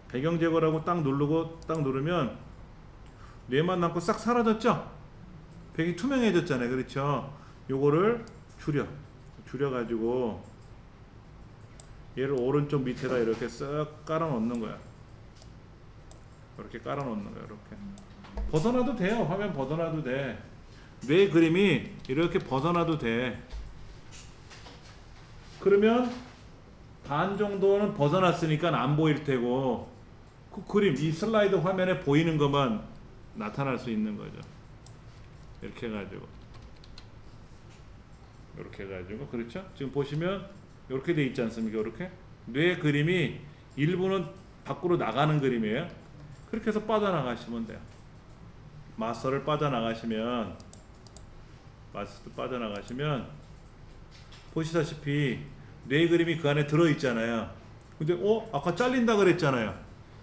배경 제거라고 딱 누르면 뇌만 남고 싹 사라졌죠? 배경이 투명해졌잖아요. 그렇죠? 요거를 줄여 가지고 얘를 오른쪽 밑에다 이렇게 쓱 깔아 놓는 거야. 이렇게 깔아 놓는 거야. 이렇게 벗어나도 돼요. 화면 벗어나도 돼. 뇌 그림이 이렇게 벗어나도 돼. 그러면 반 정도는 벗어났으니까 안 보일 테고 그 그림 이 슬라이드 화면에 보이는 것만 나타날 수 있는 거죠. 이렇게 해가지고 그렇죠? 지금 보시면 이렇게 돼 있지 않습니까? 이렇게 뇌 그림이 일부는 밖으로 나가는 그림이에요. 그렇게 해서 빠져나가시면 돼요. 마스터를 빠져나가시면 보시다시피 뇌 그림이 그 안에 들어 있잖아요. 근데 아까 잘린다 그랬잖아요.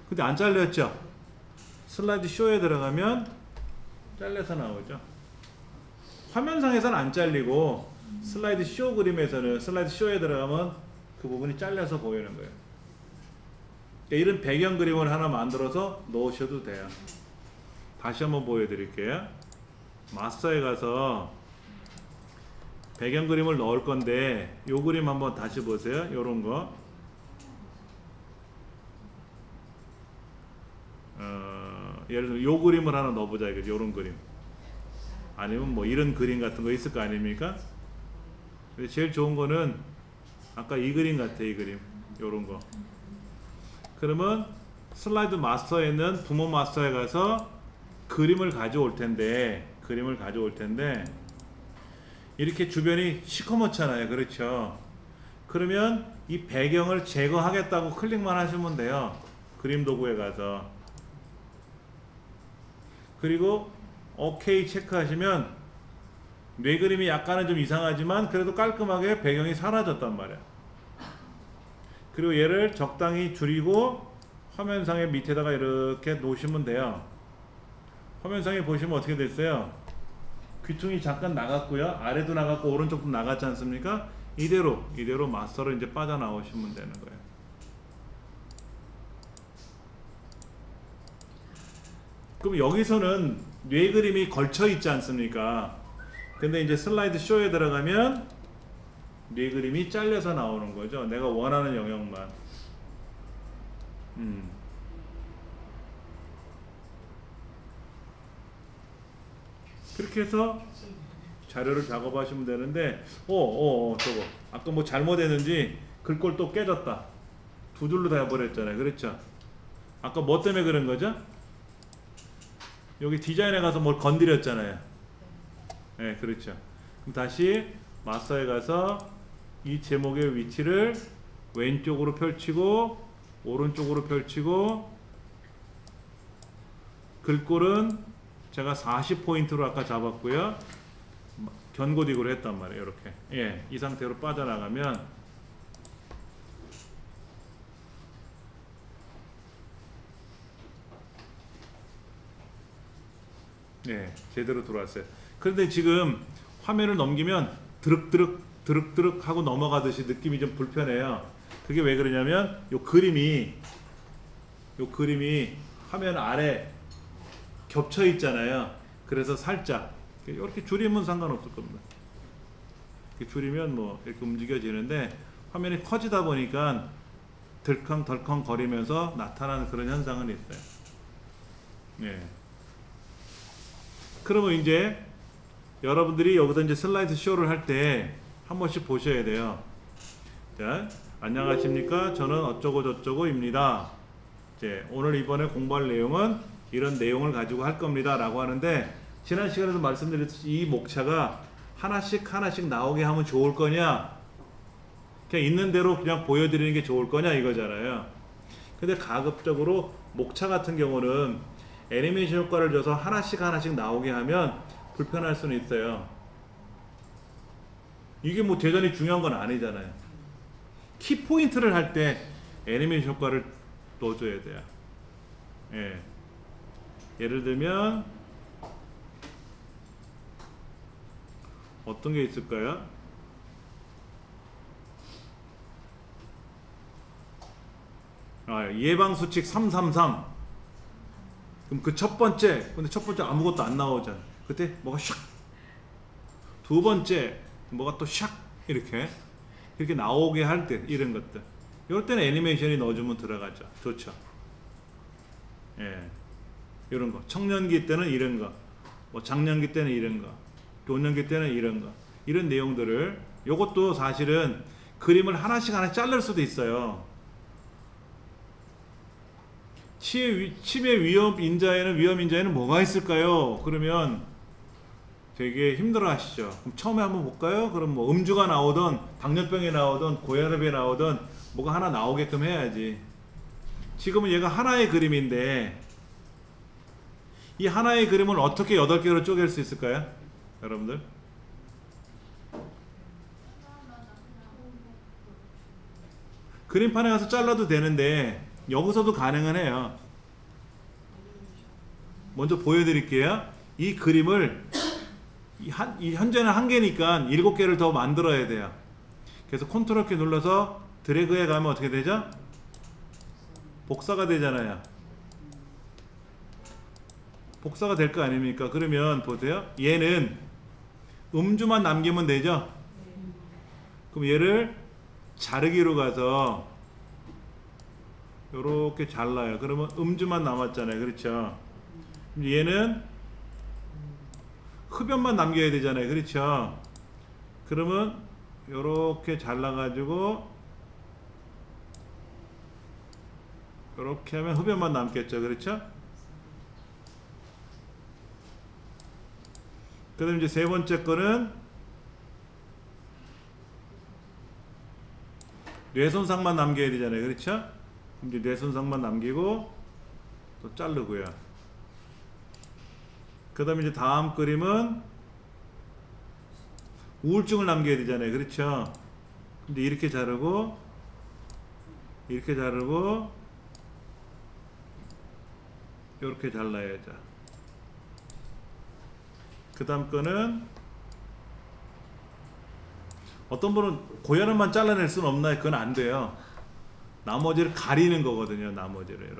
근데 안 잘렸죠? 슬라이드 쇼에 들어가면 잘려서 나오죠. 화면상에서는 안 잘리고 슬라이드 쇼 그림에서는 슬라이드 쇼에 들어가면 그 부분이 잘려서 보이는 거예요. 그러니까 이런 배경 그림을 하나 만들어서 넣으셔도 돼요. 다시 한번 보여드릴게요. 마스터에 가서 배경 그림을 넣을 건데 요 그림 한번 다시 보세요. 요런 거 예를 들어 요 그림을 하나 넣어보자 이거죠. 요런 그림 아니면 뭐 이런 그림 같은 거 있을 거 아닙니까? 근데 제일 좋은 거는 아까 이 그림 같아. 이 그림 요런 거. 그러면 슬라이드 마스터에 있는 부모 마스터에 가서 그림을 가져올 텐데 이렇게 주변이 시커멓잖아요. 그렇죠? 그러면 이 배경을 제거하겠다고 클릭만 하시면 돼요. 그림 도구에 가서. 그리고 OK 체크하시면 뇌 그림이 약간은 좀 이상하지만 그래도 깔끔하게 배경이 사라졌단 말이야. 그리고 얘를 적당히 줄이고 화면상의 밑에다가 이렇게 놓으시면 돼요. 화면상에 보시면 어떻게 됐어요? 귀퉁이 잠깐 나갔고요. 아래도 나갔고 오른쪽도 나갔지 않습니까? 이대로 마스터로 이제 빠져나오시면 되는 거예요. 그럼 여기서는 뇌 그림이 걸쳐 있지 않습니까? 근데 이제 슬라이드 쇼에 들어가면 뇌 그림이 잘려서 나오는 거죠. 내가 원하는 영역만. 그렇게 해서 자료를 작업하시면 되는데, 저거 아까 뭐 잘못했는지 글꼴 또 깨졌다. 두 줄로 다 해버렸잖아요. 그렇죠? 아까 뭐 때문에 그런 거죠? 여기 디자인에 가서 뭘 건드렸잖아요. 네, 그렇죠. 그럼 다시 마스터에 가서 이 제목의 위치를 왼쪽으로 펼치고 오른쪽으로 펼치고, 글꼴은 제가 40포인트로 아까 잡았고요. 견고딕으로 했단 말이에요. 이렇게. 예, 이 상태로 빠져나가면 네, 제대로 들어왔어요. 그런데 지금 화면을 넘기면 드륵드륵 하고 넘어가듯이 느낌이 좀 불편해요. 그게 왜 그러냐면 요 그림이 화면 아래 겹쳐 있잖아요. 그래서 살짝 이렇게 줄이면 상관없을 겁니다. 이렇게 줄이면 뭐 이렇게 움직여지는데, 화면이 커지다 보니까 덜컹덜컹 거리면서 나타나는 그런 현상은 있어요. 네. 그러면 이제 여러분들이 여기다 이제 슬라이드 쇼를 할 때 한 번씩 보셔야 돼요. 자, 안녕하십니까? 저는 어쩌고 저쩌고입니다. 이제 오늘 이번에 공부할 내용은 이런 내용을 가지고 할 겁니다 라고 하는데, 지난 시간에도 말씀드렸듯이 이 목차가 하나씩 나오게 하면 좋을 거냐, 그냥 있는 대로 그냥 보여드리는 게 좋을 거냐 이거잖아요. 근데 가급적으로 목차 같은 경우는 애니메이션 효과를 줘서 하나씩 나오게 하면 불편할 수는 있어요. 이게 뭐 대단히 중요한 건 아니잖아요. 키포인트를 할 때 애니메이션 효과를 넣어줘야 돼요. 예. 예를 들면 어떤 게 있을까요? 예방수칙 333. 그럼 그 첫 번째, 근데 첫 번째 아무것도 안 나오잖아. 그때 뭐가 샥. 두 번째 뭐가 또 샥 이렇게 나오게 할 때, 이런 것들. 이럴 때는 애니메이션이 넣어주면 들어가죠. 좋죠. 예. 이런 거. 청년기 때는 이런 거. 뭐 장년기 때는 이런 거. 노년기 때는 이런 거. 이런 내용들을, 요것도 사실은 그림을 하나씩 자를 수도 있어요. 치매 위험 인자에는 뭐가 있을까요? 그러면 되게 힘들어 하시죠. 그럼 처음에 한번 볼까요? 그럼 뭐 음주가 나오든 당뇨병이 나오든 고혈압이 나오든 뭐가 하나 나오게끔 해야지. 지금은 얘가 하나의 그림인데, 이 하나의 그림을 어떻게 8개로 쪼갤 수 있을까요? 여러분들? 그림판에 가서 잘라도 되는데 여기서도 가능은 해요. 먼저 보여드릴게요. 이 그림을 현재는 1개니까 7개를 더 만들어야 돼요. 그래서 컨트롤 키 눌러서 드래그해 가면 어떻게 되죠? 복사가 되잖아요. 복사가 될 거 아닙니까? 그러면 보세요. 얘는 음주만 남기면 되죠? 그럼 얘를 자르기로 가서 요렇게 잘라요. 그러면 음주만 남았잖아요. 그렇죠? 얘는 흡연만 남겨야 되잖아요. 그렇죠? 그러면 요렇게 잘라가지고 요렇게 하면 흡연만 남겠죠. 그렇죠? 그 다음 이제 세 번째 거는 뇌손상만 남겨야 되잖아요. 그렇죠? 이제 뇌손상만 남기고 또 자르고요. 그 다음에 이제 다음 그림은 우울증을 남겨야 되잖아요. 그렇죠? 근데 이렇게 자르고 이렇게 잘라야죠. 그 다음 거는 어떤 분은 고연음만 잘라낼 수는 없나요? 그건 안 돼요. 나머지를 가리는 거거든요. 나머지를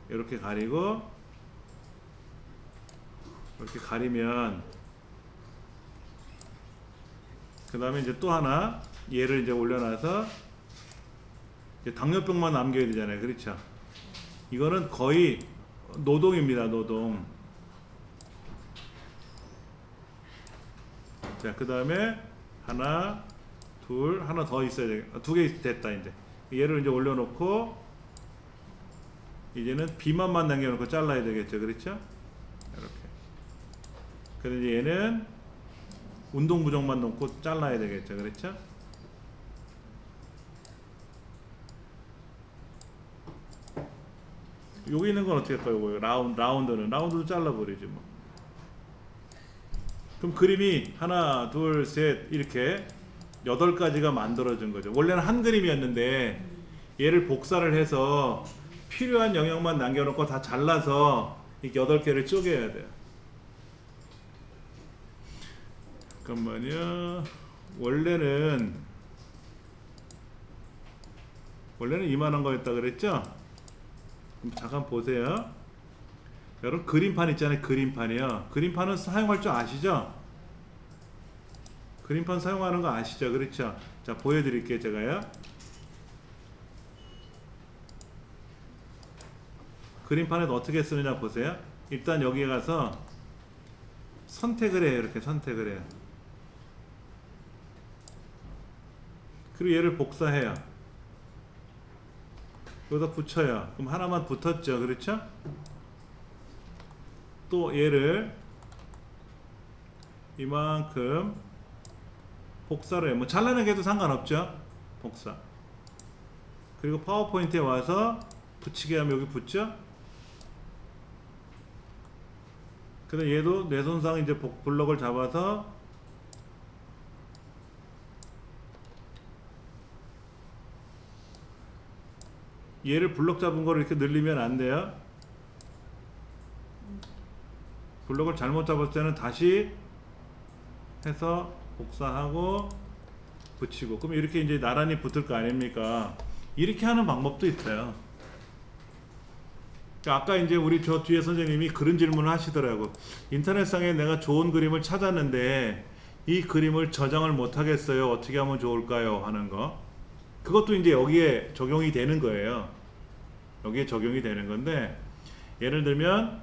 이렇게 가리고, 이렇게 가리면 그 다음에 이제 또 하나 얘를 이제 올려놔서 이제 당뇨병만 남겨야 되잖아요. 그렇죠? 이거는 거의 노동입니다. 노동. 자, 그 다음에 하나, 둘, 하나 더 있어야 되겠다. 두 개 됐다. 이제 얘를 이제 올려놓고 이제는 비만만 남겨놓고 잘라야 되겠죠. 그렇죠? 이렇게. 그래서 이제 얘는 운동 부족만 놓고 잘라야 되겠죠. 그렇죠? 여기 있는 건 어떻게 할까요? 라운드도 잘라버리지 뭐. 그럼 그림이 하나, 둘, 셋 이렇게 8가지가 만들어진 거죠. 원래는 한 그림이었는데 얘를 복사를 해서 필요한 영역만 남겨놓고 다 잘라서 이렇게 8개를 쪼개야 돼요. 잠깐만요. 원래는 이만한 거였다 그랬죠? 그럼 잠깐 보세요. 여러분 그림판 있잖아요. 그림판이요. 그림판은 사용할 줄 아시죠? 그림판 사용하는 거 아시죠? 그렇죠? 자, 보여드릴게요. 제가요. 그림판에도 어떻게 쓰느냐 보세요. 일단 여기에 가서 선택을 해요. 이렇게 선택을 해요. 그리고 얘를 복사해요. 여기다 붙여요. 그럼 하나만 붙었죠. 그렇죠? 또 얘를 이만큼 복사를 해요. 뭐 잘라내게 해도 상관없죠. 복사. 그리고 파워포인트에 와서 붙이게 하면 여기 붙죠. 그다음 얘도 뇌손상 이제 블럭을 잡아서 얘를 블럭 잡은 거를 이렇게 늘리면 안 돼요. 블럭을 잘못 잡았을 때는 다시 해서 복사하고 붙이고, 그럼 이렇게 이제 나란히 붙을 거 아닙니까? 이렇게 하는 방법도 있어요. 아까 이제 우리 저 뒤에 선생님이 그런 질문을 하시더라고. 인터넷상에 내가 좋은 그림을 찾았는데 이 그림을 저장을 못 하겠어요. 어떻게 하면 좋을까요? 하는 거. 그것도 이제 여기에 적용이 되는 거예요. 여기에 적용이 되는 건데, 예를 들면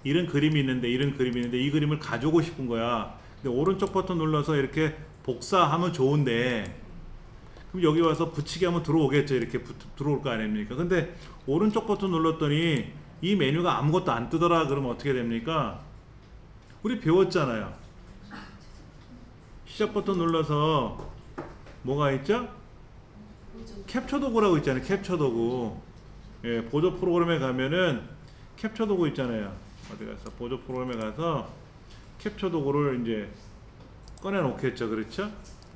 이런 그림이 있는데 이 그림을 가져오고 싶은 거야. 근데 오른쪽 버튼 눌러서 이렇게 복사하면 좋은데, 그럼 여기 와서 붙이기 하면 들어오겠죠. 이렇게 들어올 거 아닙니까? 근데 오른쪽 버튼 눌렀더니 이 메뉴가 아무것도 안 뜨더라. 그러면 어떻게 됩니까? 우리 배웠잖아요. 시작 버튼 눌러서 뭐가 있죠? 캡처 도구라고 있잖아요. 캡처 도구. 예, 보조 프로그램에 가면은 캡처 도구 있잖아요. 어디 가서 보조 프로그램에 가서 캡처 도구를 이제 꺼내 놓겠죠. 그렇죠?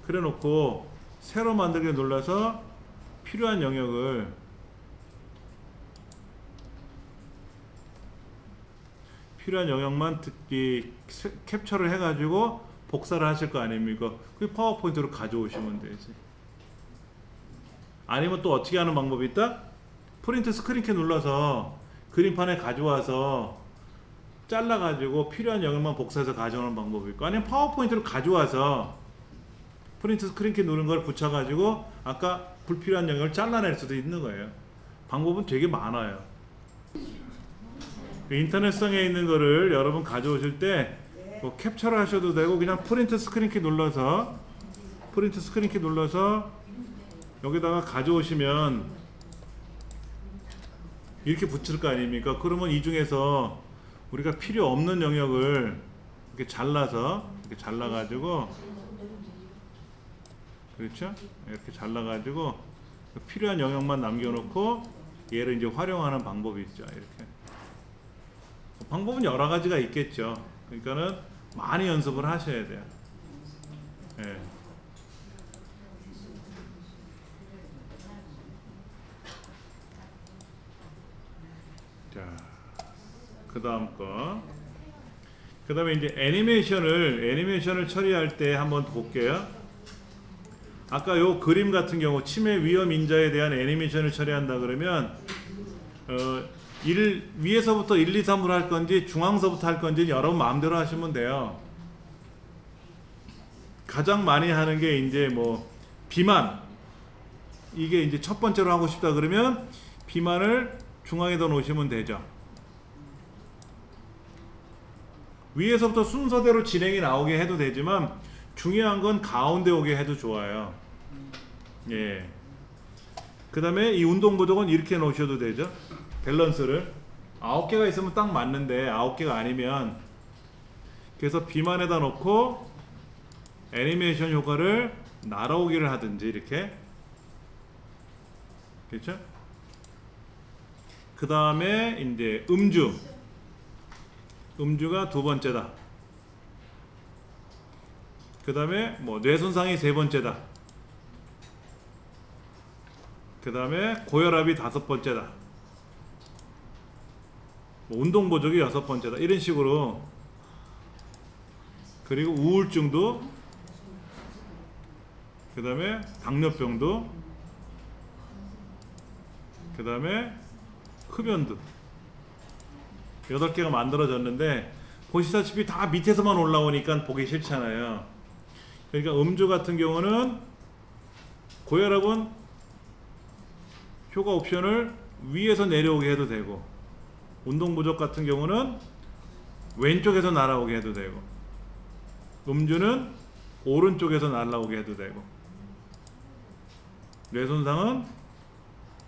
그래 놓고 새로 만들기 눌러서 필요한 영역을 필요한 영역만 캡처를 해가지고 복사를 하실 거 아닙니까? 그 파워포인트로 가져오시면 되지. 아니면 또 어떻게 하는 방법이 있다? 프린트 스크린키 눌러서 그림판에 가져와서 잘라가지고 필요한 영역만 복사해서 가져오는 방법이 있고, 아니면 파워포인트로 가져와서 프린트 스크린키 누른 걸 붙여가지고 아까 불필요한 영역을 잘라낼 수도 있는 거예요. 방법은 되게 많아요. 인터넷상에 있는 거를 여러분 가져오실 때 뭐 캡처를 하셔도 되고, 그냥 프린트 스크린키 눌러서 여기다가 가져오시면 이렇게 붙일 거 아닙니까? 그러면 이 중에서 우리가 필요 없는 영역을 이렇게 잘라서 이렇게 잘라가지고, 그렇죠? 이렇게 잘라가지고 필요한 영역만 남겨놓고 얘를 이제 활용하는 방법이 있죠. 이렇게 방법은 여러 가지가 있겠죠. 그러니까는 많이 연습을 하셔야 돼요. 예. 자, 그 다음 거. 그 다음에 이제 애니메이션을 처리할 때 한번 볼게요. 아까 요 그림 같은 경우 치매 위험 인자에 대한 애니메이션을 처리한다 그러면 위에서부터 1, 2, 3으로 할 건지 중앙서부터 할 건지 여러분 마음대로 하시면 돼요. 가장 많이 하는 게 이제 뭐 비만, 이게 이제 첫 번째로 하고 싶다 그러면 비만을 중앙에다 놓으시면 되죠. 위에서부터 순서대로 진행이 나오게 해도 되지만 중요한 건 가운데 오게 해도 좋아요. 예. 그 다음에 이 운동 부족은 이렇게 놓으셔도 되죠. 밸런스를 9개가 있으면 딱 맞는데 9개가 아니면, 그래서 비만에다 놓고 애니메이션 효과를 날아오기를 하든지 이렇게, 그렇죠? 그 다음에 이제 음주가 두 번째다. 그 다음에 뭐 뇌손상이 세 번째다. 그 다음에 고혈압이 다섯 번째다. 뭐 운동 부족이 여섯 번째다. 이런 식으로. 그리고 우울증도, 그 다음에 당뇨병도, 그 다음에 흡연도. 8개가 만들어졌는데 보시다시피 다 밑에서만 올라오니까 보기 싫잖아요. 그러니까 음주 같은 경우는, 고혈압은 효과 옵션을 위에서 내려오게 해도 되고, 운동 부족 같은 경우는 왼쪽에서 날아오게 해도 되고, 음주는 오른쪽에서 날아오게 해도 되고, 뇌손상은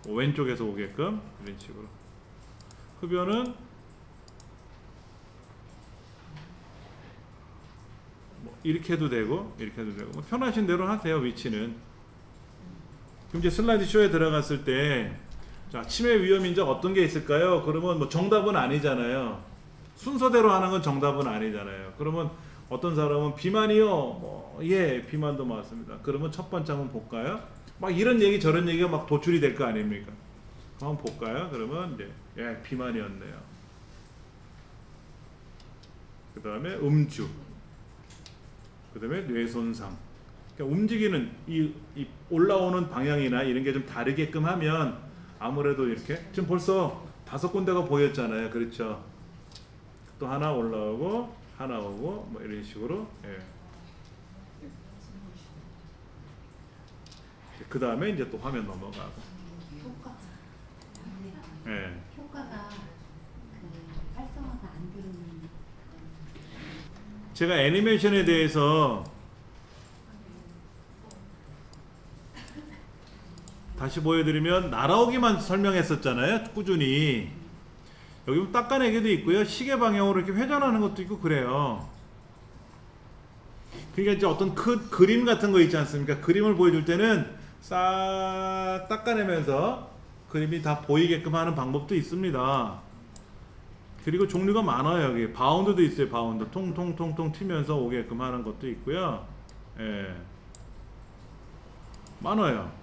왼쪽에서 오게끔 이런 식으로, 흡연은 뭐 이렇게 해도 되고 이렇게 해도 되고, 뭐 편하신 대로 하세요. 위치는. 그럼 이제 슬라이드 쇼에 들어갔을 때, 자, 치매 위험 인자 어떤 게 있을까요? 그러면 뭐 정답은 아니잖아요. 순서대로 하는 건 정답은 아니잖아요. 그러면 어떤 사람은 비만이요, 뭐 예, 비만도 맞습니다. 그러면 첫 번째 한번 볼까요? 막 이런 얘기 저런 얘기가 막 도출이 될 거 아닙니까? 한번 볼까요? 그러면 이제 예, 비만이었네요. 그 다음에 음주, 그 다음에 뇌손상. 그러니까 움직이는 이 올라오는 방향이나 이런 게 좀 다르게끔 하면 아무래도 이렇게, 지금 벌써 5군데가 보였잖아요. 그렇죠? 또 하나 올라오고 하나 오고 뭐 이런 식으로. 예. 그 다음에 이제 또 화면 넘어가고. 예. 효과가 활성화가 안 되는. 제가 애니메이션에 대해서 다시 보여드리면, 날아오기만 설명했었잖아요. 꾸준히. 여기 보면 닦아내기도 있고요. 시계 방향으로 이렇게 회전하는 것도 있고 그래요. 그러니까 이제 어떤 그림 같은 거 있지 않습니까? 그림을 보여줄 때는 싹 닦아내면서 그림이 다 보이게끔 하는 방법도 있습니다. 그리고 종류가 많아요. 여기 바운드도 있어요. 바운드 통통통통 튀면서 오게끔 하는 것도 있고요. 예, 많아요.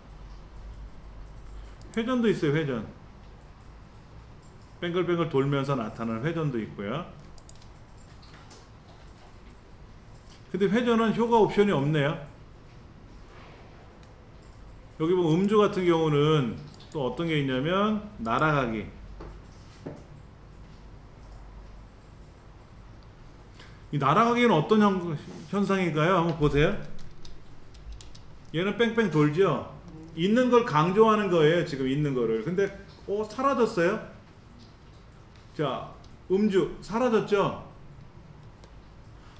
회전도 있어요. 회전 뱅글뱅글 돌면서 나타나는 회전도 있고요. 근데 회전은 효과 옵션이 없네요. 여기 보면 음주 같은 경우는 또 어떤 게 있냐면, 날아가기. 이 날아가기는 어떤 현상인가요? 한번 보세요. 얘는 뺑뺑 돌죠. 있는 걸 강조하는 거예요. 지금 있는 거를. 근데 사라졌어요. 자, 음주 사라졌죠.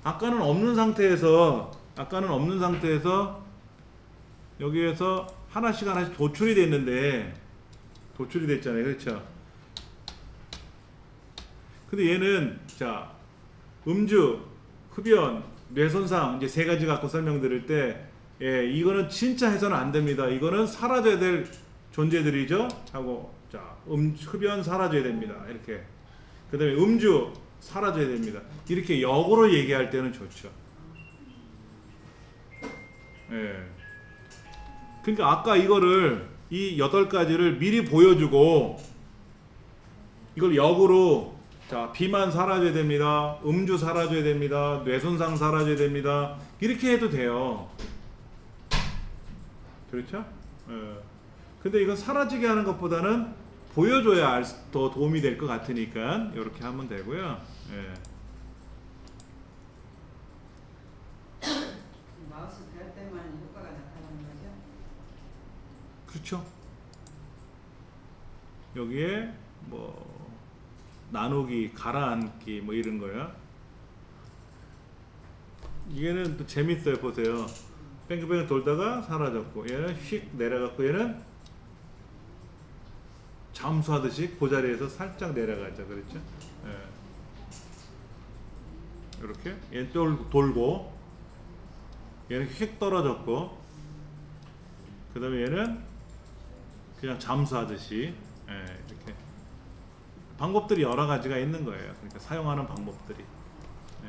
아까는 없는 상태에서 여기에서 하나씩 도출이 됐는데, 도출이 됐잖아요. 그렇죠? 근데 얘는, 자, 음주, 흡연, 뇌손상, 이제 세 가지 갖고 설명드릴 때, 예, 이거는 진짜 해서는 안 됩니다. 이거는 사라져야 될 존재들이죠. 하고, 자, 흡연 사라져야 됩니다. 이렇게. 그 다음에 음주 사라져야 됩니다. 이렇게 역으로 얘기할 때는 좋죠. 예. 그러니까 아까 이거를, 이 8가지를 미리 보여주고, 이걸 역으로, 자, 자, 비만 사라져야 됩니다. 음주 사라져야 됩니다. 뇌손상 사라져야 됩니다. 이렇게 해도 돼요. 그렇죠? 예. 근데 이건 사라지게 하는 것보다는 보여줘야 더 도움이 될 것 같으니까 이렇게 하면 되고요. 예. 마우스 별 때만 효과가 나타나는 거죠? 그렇죠. 여기에 뭐 나누기, 가라앉기 뭐 이런 거야. 얘는 또 재밌어요. 보세요. 뺑글뺑글 돌다가 사라졌고, 얘는 휙 내려갔고, 얘는 잠수하듯이 그 자리에서 살짝 내려가죠. 그렇죠? 예. 이렇게 얘는 돌고, 얘는 휙 떨어졌고, 그 다음에 얘는 그냥 잠수하듯이, 예, 이렇게 방법들이 여러 가지가 있는 거예요. 그러니까 사용하는 방법들이. 예.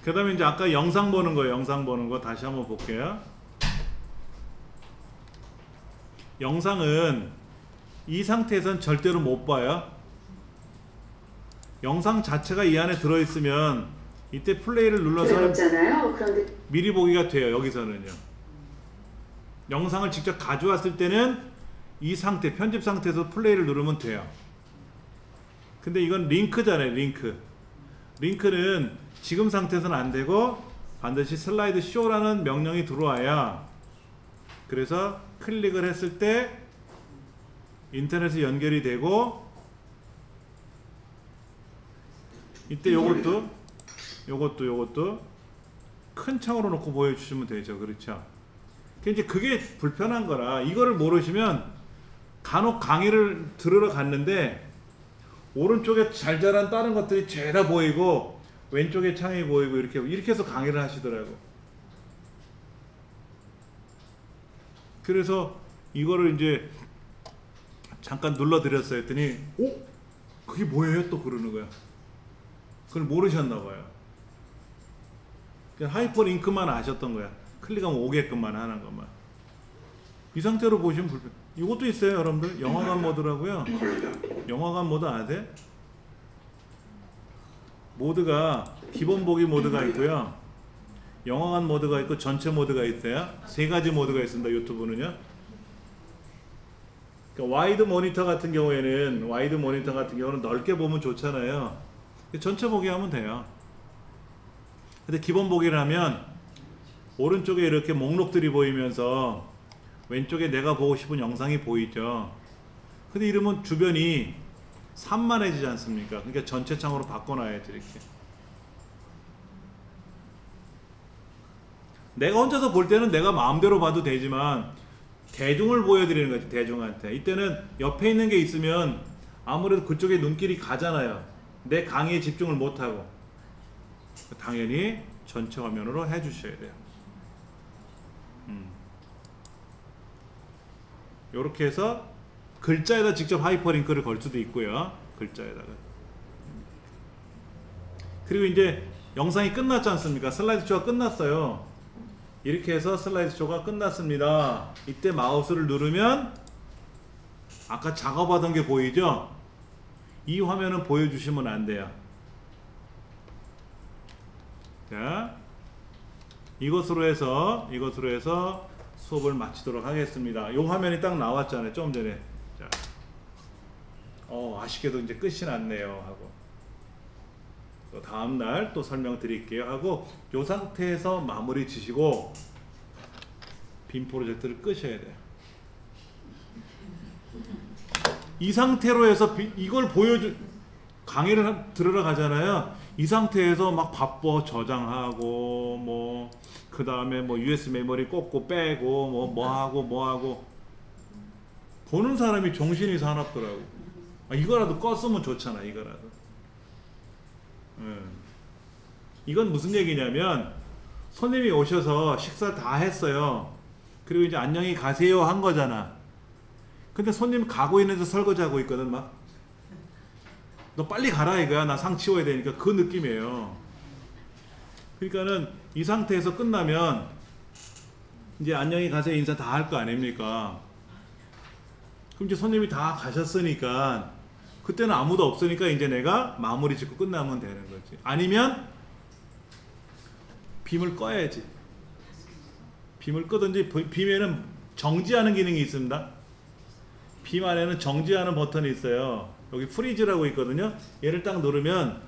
그 다음에 이제 아까 영상 보는 거예요. 영상 보는 거 다시 한번 볼게요. 영상은 이 상태에선 절대로 못 봐요. 영상 자체가 이 안에 들어있으면 이때 플레이를 눌러서 그런데 미리 보기가 돼요. 여기서는요. 영상을 직접 가져왔을 때는 이 상태, 편집 상태에서 플레이를 누르면 돼요. 근데 이건 링크잖아요. 링크는 지금 상태에서는 안 되고 반드시 슬라이드 쇼라는 명령이 들어와야, 그래서 클릭을 했을 때 인터넷에 연결이 되고, 이때 요것도 큰 창으로 놓고 보여주시면 되죠. 그렇죠? 이제 그게 불편한 거라, 이거를 모르시면 간혹 강의를 들으러 갔는데 오른쪽에 잘 자란 다른 것들이 죄다 보이고 왼쪽에 창이 보이고 이렇게 해서 강의를 하시더라고. 그래서 이거를 이제 잠깐 눌러드렸어요. 했더니 오? 그게 뭐예요? 또 그러는 거야. 그걸 모르셨나 봐요. 그냥 하이퍼링크만 아셨던 거야. 클릭하면 오게끔만 하는 것만. 이 상태로 보시면 불편. 이것도 있어요, 여러분들. 영화관 모드라고요. 영화관 모드 아세요? 모드가 기본 보기 모드가 있고요, 영화관 모드가 있고 전체 모드가 있어요. 세 가지 모드가 있습니다. 유튜브는요. 그러니까 와이드 모니터 같은 경우는 넓게 보면 좋잖아요. 전체 보기 하면 돼요. 근데 기본 보기를 하면 오른쪽에 이렇게 목록들이 보이면서 왼쪽에 내가 보고 싶은 영상이 보이죠. 근데 이러면 주변이 산만해지지 않습니까? 그러니까 전체 창으로 바꿔놔야지. 이렇게 내가 혼자서 볼 때는 내가 마음대로 봐도 되지만 대중을 보여드리는 거지. 대중한테. 이때는 옆에 있는 게 있으면 아무래도 그쪽에 눈길이 가잖아요. 내 강의에 집중을 못하고. 당연히 전체 화면으로 해주셔야 돼요. 요렇게 해서 글자에다 직접 하이퍼링크를 걸 수도 있고요. 글자에다가. 그리고 이제 영상이 끝났지 않습니까? 슬라이드 쇼가 끝났어요. 이렇게 해서 슬라이드 쇼가 끝났습니다. 이때 마우스를 누르면 아까 작업하던 게 보이죠? 이 화면은 보여주시면 안 돼요. 자, 이것으로 해서 수업을 마치도록 하겠습니다. 이 화면이 딱 나왔잖아요. 좀 전에. 자, 아쉽게도 이제 끝이 났네요. 하고 또 다음날 또 설명드릴게요. 하고 이 상태에서 마무리 지시고 빔 프로젝트를 끄셔야 돼요. 이 상태로 해서 이걸 강의를 들으러 가잖아요. 이 상태에서 막 바빠 저장하고 뭐 그 다음에 뭐 USB 메모리 꽂고 빼고 뭐 하고 보는 사람이 정신이 사납더라고. 이거라도 껐으면 좋잖아. 이거라도. 이건 무슨 얘기냐면 손님이 오셔서 식사 다 했어요. 그리고 이제 안녕히 가세요 한 거잖아. 근데 손님 가고 있는데 설거지하고 있거든 막. 너 빨리 가라 이거야. 나 상 치워야 되니까. 그 느낌이에요. 그러니까는 이 상태에서 끝나면 이제 안녕히 가세요 인사 다 할 거 아닙니까? 그럼 이제 손님이 다 가셨으니까 그때는 아무도 없으니까 이제 내가 마무리 짓고 끝나면 되는 거지. 아니면 빔을 꺼야지. 빔을 끄든지, 빔에는 정지하는 기능이 있습니다. 빔 안에는 정지하는 버튼이 있어요. 여기 프리즈라고 있거든요. 얘를 딱 누르면,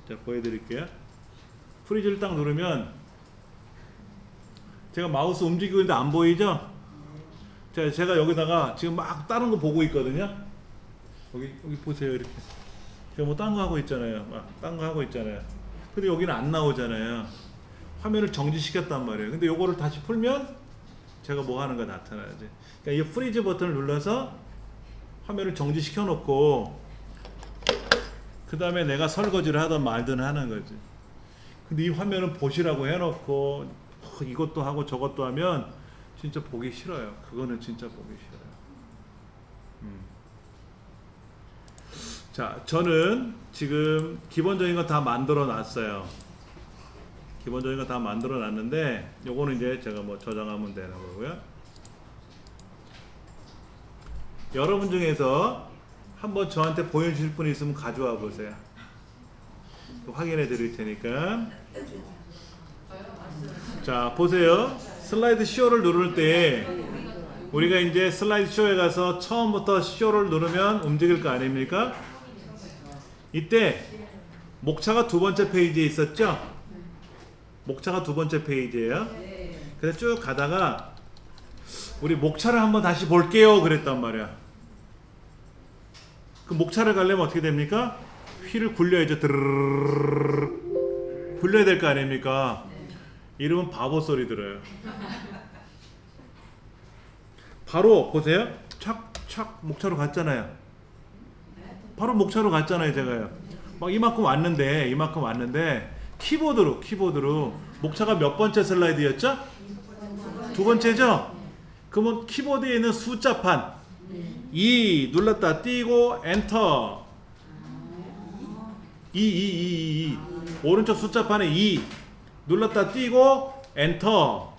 자 보여드릴게요. 프리즈를 딱 누르면 제가 마우스 움직이고 있는데 안 보이죠? 자, 제가 여기다가 지금 막 다른 거 보고 있거든요. 여기 보세요. 이렇게 제가 뭐 딴 거 하고 있잖아요. 막 딴 거 하고 있잖아요. 근데 여기는 안 나오잖아요. 화면을 정지시켰단 말이에요. 근데 요거를 다시 풀면 제가 뭐 하는 거 나타나야지. 그러니까 이 프리즈 버튼을 눌러서 화면을 정지시켜 놓고 그 다음에 내가 설거지를 하든 말든 하는 거지. 근데 이 화면은 보시라고 해놓고 이것도 하고 저것도 하면 진짜 보기 싫어요. 그거는 진짜 보기 싫어요. 자, 저는 지금 기본적인 거 다 만들어 놨어요. 기본적인 거 다 만들어 놨는데 요거는 이제 제가 뭐 저장하면 되는 거고요. 여러분 중에서 한번 저한테 보여주실 분이 있으면 가져와 보세요. 확인해 드릴 테니까. 자, 보세요. 슬라이드 쇼를 누를 때 우리가 이제 슬라이드 쇼에 가서 처음부터 쇼를 누르면 움직일 거 아닙니까? 이때 목차가 두 번째 페이지에 있었죠? 목차가 두 번째 페이지예요. 그래서 쭉 가다가 우리 목차를 한번 다시 볼게요 그랬단 말이야. 그 목차를 가려면 어떻게 됩니까? 휠을 굴려야죠. 드르르르르 굴려야 될 거 아닙니까? 이러면 바보 소리 들어요. 바로 보세요. 착착 목차로 갔잖아요. 바로 목차로 갔잖아요. 제가요. 막 이만큼 왔는데 키보드로 목차가 몇 번째 슬라이드였죠? 두 번째죠? 그러면 키보드에 있는 숫자판 2 눌렀다 띄고 엔터 2 오른쪽 숫자판에 2 눌렀다 띄고 엔터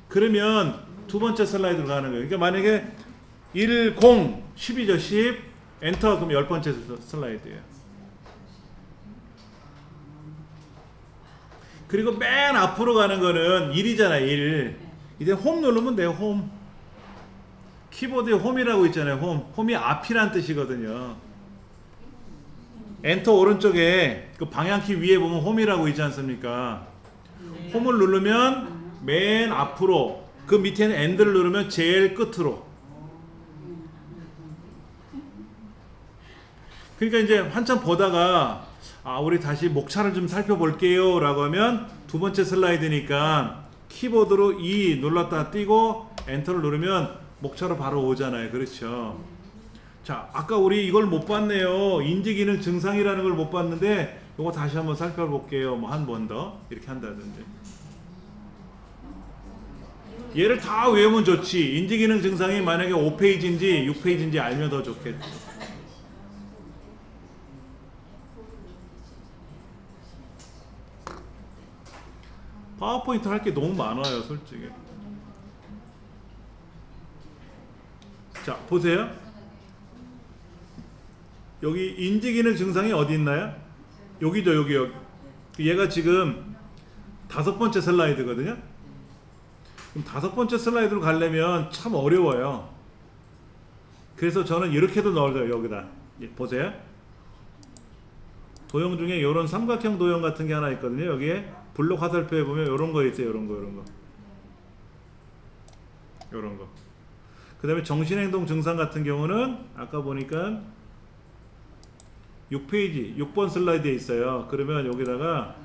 그러면 두 번째 슬라이드로 가는 거예요. 그러니까 만약에 10 10이죠 10 엔터 그럼 10번째 슬라이드예요. 그리고 맨 앞으로 가는 거는 1이잖아요 1 이제 홈 누르면 돼요. 홈 키보드에 홈이라고 있잖아요. 홈이 앞이란 뜻이거든요. 엔터 오른쪽에 그 방향키 위에 보면 홈이라고 있지 않습니까? 홈을 누르면 맨 앞으로 그 밑에는 엔드를 누르면 제일 끝으로. 그러니까 이제 한참 보다가 우리 다시 목차를 좀 살펴볼게요 라고 하면 두 번째 슬라이드니까 키보드로 2 눌렀다 띄고 엔터를 누르면 목차로 바로 오잖아요. 그렇죠. 자, 아까 우리 이걸 못 봤네요. 인지기능 증상이라는 걸 못 봤는데 이거 다시 한번 살펴볼게요. 뭐 한 번 더 이렇게 한다든지. 얘를 다 외우면 좋지. 인지기능 증상이 만약에 5페이지인지 6페이지인지 알면 더 좋겠지. 파워포인트 할 게 너무 많아요 솔직히. 자 보세요. 여기 인지기능 증상이 어디 있나요? 여기죠. 여기 얘가 지금 5번째 슬라이드거든요. 그럼 5번째 슬라이드로 가려면 참 어려워요. 그래서 저는 이렇게도 넣어요. 여기다 보세요. 도형 중에 이런 삼각형 도형 같은 게 하나 있거든요. 여기에 블록 화살표에 보면 이런 거 있어요. 이런 거. 그 다음에 정신행동 증상 같은 경우는 아까 보니까 6페이지 6번 슬라이드에 있어요. 그러면 여기다가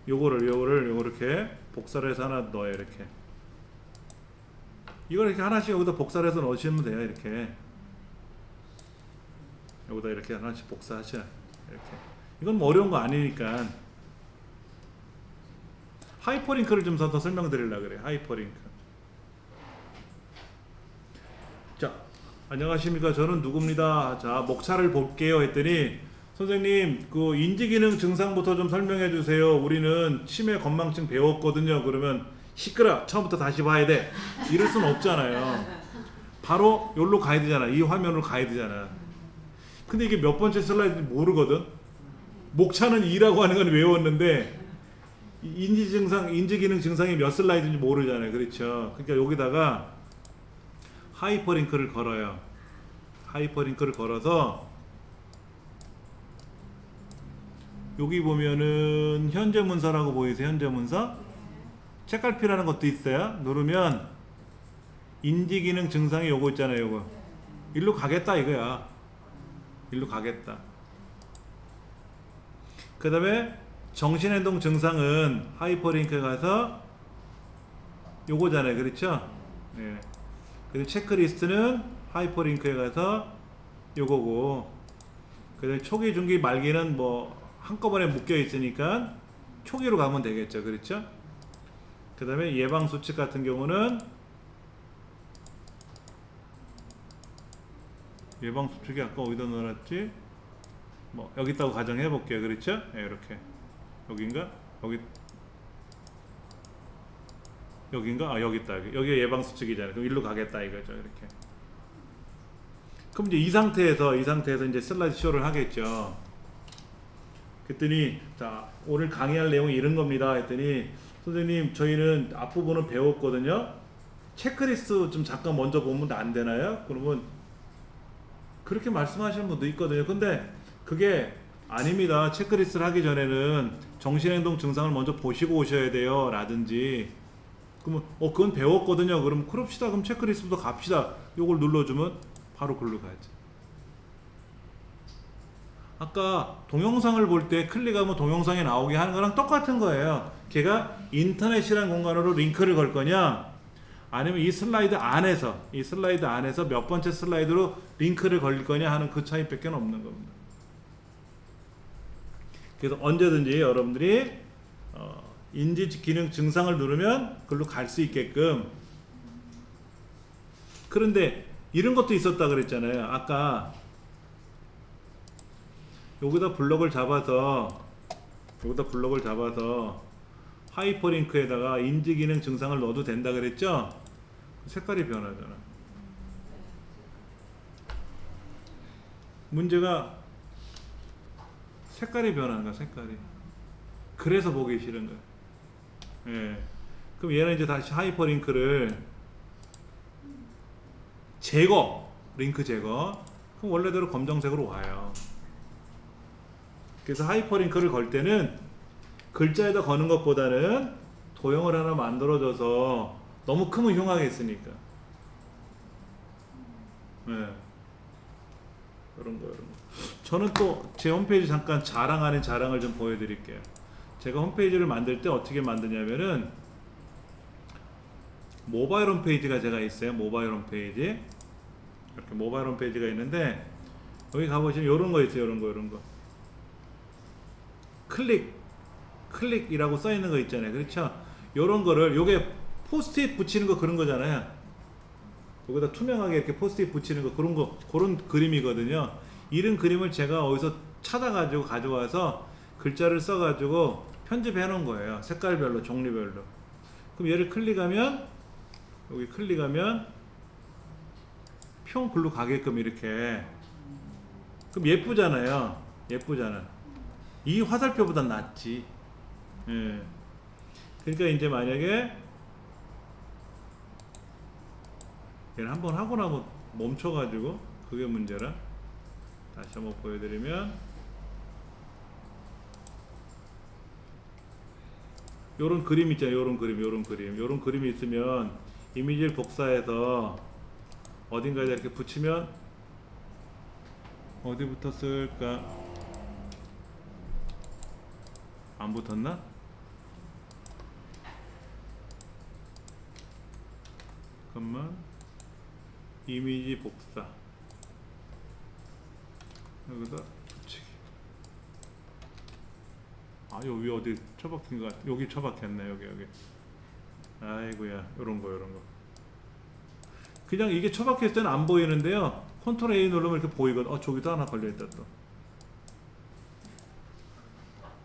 요거를 이렇게 복사를 해서 하나 넣어요. 이렇게 이걸 이렇게 하나씩 여기다 복사를 해서 넣으시면 돼요. 이렇게 여기다 이렇게 하나씩 복사하셔. 이렇게 이건 뭐 어려운 거 아니니까 하이퍼링크를 좀 더 설명드리려고 그래요. 하이퍼링크. 자, 안녕하십니까. 저는 누굽니다. 자, 목차를 볼게요 했더니 선생님 그 인지기능 증상부터 좀 설명해 주세요. 우리는 치매 건망증 배웠거든요. 그러면 시끄러. 처음부터 다시 봐야 돼. 이럴 순 없잖아요. 바로 여기로 가야 되잖아. 이 화면으로 가야 되잖아. 근데 이게 몇 번째 슬라이드인지 모르거든. 목차는 2라고 하는 건 외웠는데 인지기능 증상이 몇 슬라이드인지 모르잖아요. 그렇죠. 그러니까 여기다가 하이퍼링크를 걸어요. 하이퍼링크를 걸어서 여기 보면은 현재 문서라고 보이세요? 현재 문서? 책갈피라는 것도 있어요. 누르면 인지기능 증상이 요거 있잖아요. 요거 일로 가겠다 이거야. 일로 가겠다. 그 다음에 정신행동 증상은 하이퍼링크에 가서 요거잖아요. 그렇죠? 네. 그리고 체크리스트는 하이퍼링크에 가서 요거고, 그 다음에 초기, 중기, 말기는 뭐 한꺼번에 묶여 있으니까 초기로 가면 되겠죠. 그렇죠? 그 다음에 예방수칙 같은 경우는 예방수칙이 아까 어디다 넣어놨지? 뭐 여기 있다고 가정해 볼게요. 그렇죠? 네, 이렇게 여긴가? 여긴가? 아, 여기 있다. 여기가 예방수칙이잖아요. 그럼 일로 가겠다 이거죠. 이렇게. 그럼 이제 이 상태에서 이제 슬라이드 쇼를 하겠죠. 그랬더니 자, 오늘 강의할 내용이 이런 겁니다 했더니 선생님 저희는 앞부분은 배웠거든요. 체크리스트 좀 잠깐 먼저 보면 안 되나요? 그러면 그렇게 말씀하시는 분도 있거든요. 근데 그게 아닙니다. 체크리스트를 하기 전에는 정신행동 증상을 먼저 보시고 오셔야 돼요 라든지, 그러면 그건 배웠거든요. 그럼 그럽시다. 그럼 체크리스트부터 갑시다. 요걸 눌러주면 바로 글로 가야지. 아까 동영상을 볼 때 클릭하면 동영상이 나오게 하는 거랑 똑같은 거예요. 걔가 인터넷이라는 공간으로 링크를 걸 거냐, 아니면 이 슬라이드 안에서 몇 번째 슬라이드로 링크를 걸릴 거냐 하는 그 차이밖에 없는 겁니다. 그래서 언제든지 여러분들이 인지기능 증상을 누르면 글로 갈 수 있게끔. 그런데 이런 것도 있었다 그랬잖아요. 아까 여기다 블럭을 잡아서 하이퍼링크에다가 인지기능 증상을 넣어도 된다 그랬죠? 색깔이 변하잖아. 문제가 색깔이 변하는 거야. 색깔이. 그래서 보기 싫은 거야. 예. 그럼 얘는 이제 다시 하이퍼링크를 링크 제거. 그럼 원래대로 검정색으로 와요. 그래서 하이퍼링크를 걸 때는 글자에다 거는 것보다는 도형을 하나 만들어줘서 너무 크면 흉하겠으니까. 네. 이런 거. 저는 또 제 홈페이지 잠깐 자랑 아닌 자랑을 좀 보여드릴게요. 제가 홈페이지를 만들 때 어떻게 만드냐면은 모바일 홈페이지가 제가 있어요. 모바일 홈페이지. 이렇게 모바일 홈페이지가 있는데 여기 가보시면 이런 거 있어요. 이런 거. 클릭이라고 써 있는 거 있잖아요. 그렇죠? 요런 거를, 요게 포스트잇 붙이는 거 그런 거잖아요. 여기다 투명하게 이렇게 포스트잇 붙이는 거 그런 그림이거든요. 이런 그림을 제가 어디서 찾아가지고 가져와서 글자를 써가지고 편집해 놓은 거예요. 색깔별로, 종류별로. 그럼 얘를 클릭하면, 여기 클릭하면 평 글로 가게끔 이렇게. 그럼 예쁘잖아요. 이 화살표보다 낫지. 예. 그러니까 이제 만약에 얘를 한번 하고 나면 멈춰가지고, 그게 문제라. 다시 한번 보여드리면 요런 그림 있잖아요. 요런 그림이 있으면 이미지를 복사해서 어딘가에 이렇게 붙이면 어디 붙었을까? 안 붙었나? 잠깐만. 이미지 복사. 여기다 붙이기. 아, 여기 어디 처박힌 것 같아. 여기 처박혔네. 여기. 아이고야. 요런 거. 그냥 이게 처박혔을 때는 안 보이는데요. 컨트롤 A 누르면 이렇게 보이거든. 저기도 하나 걸려있다 또.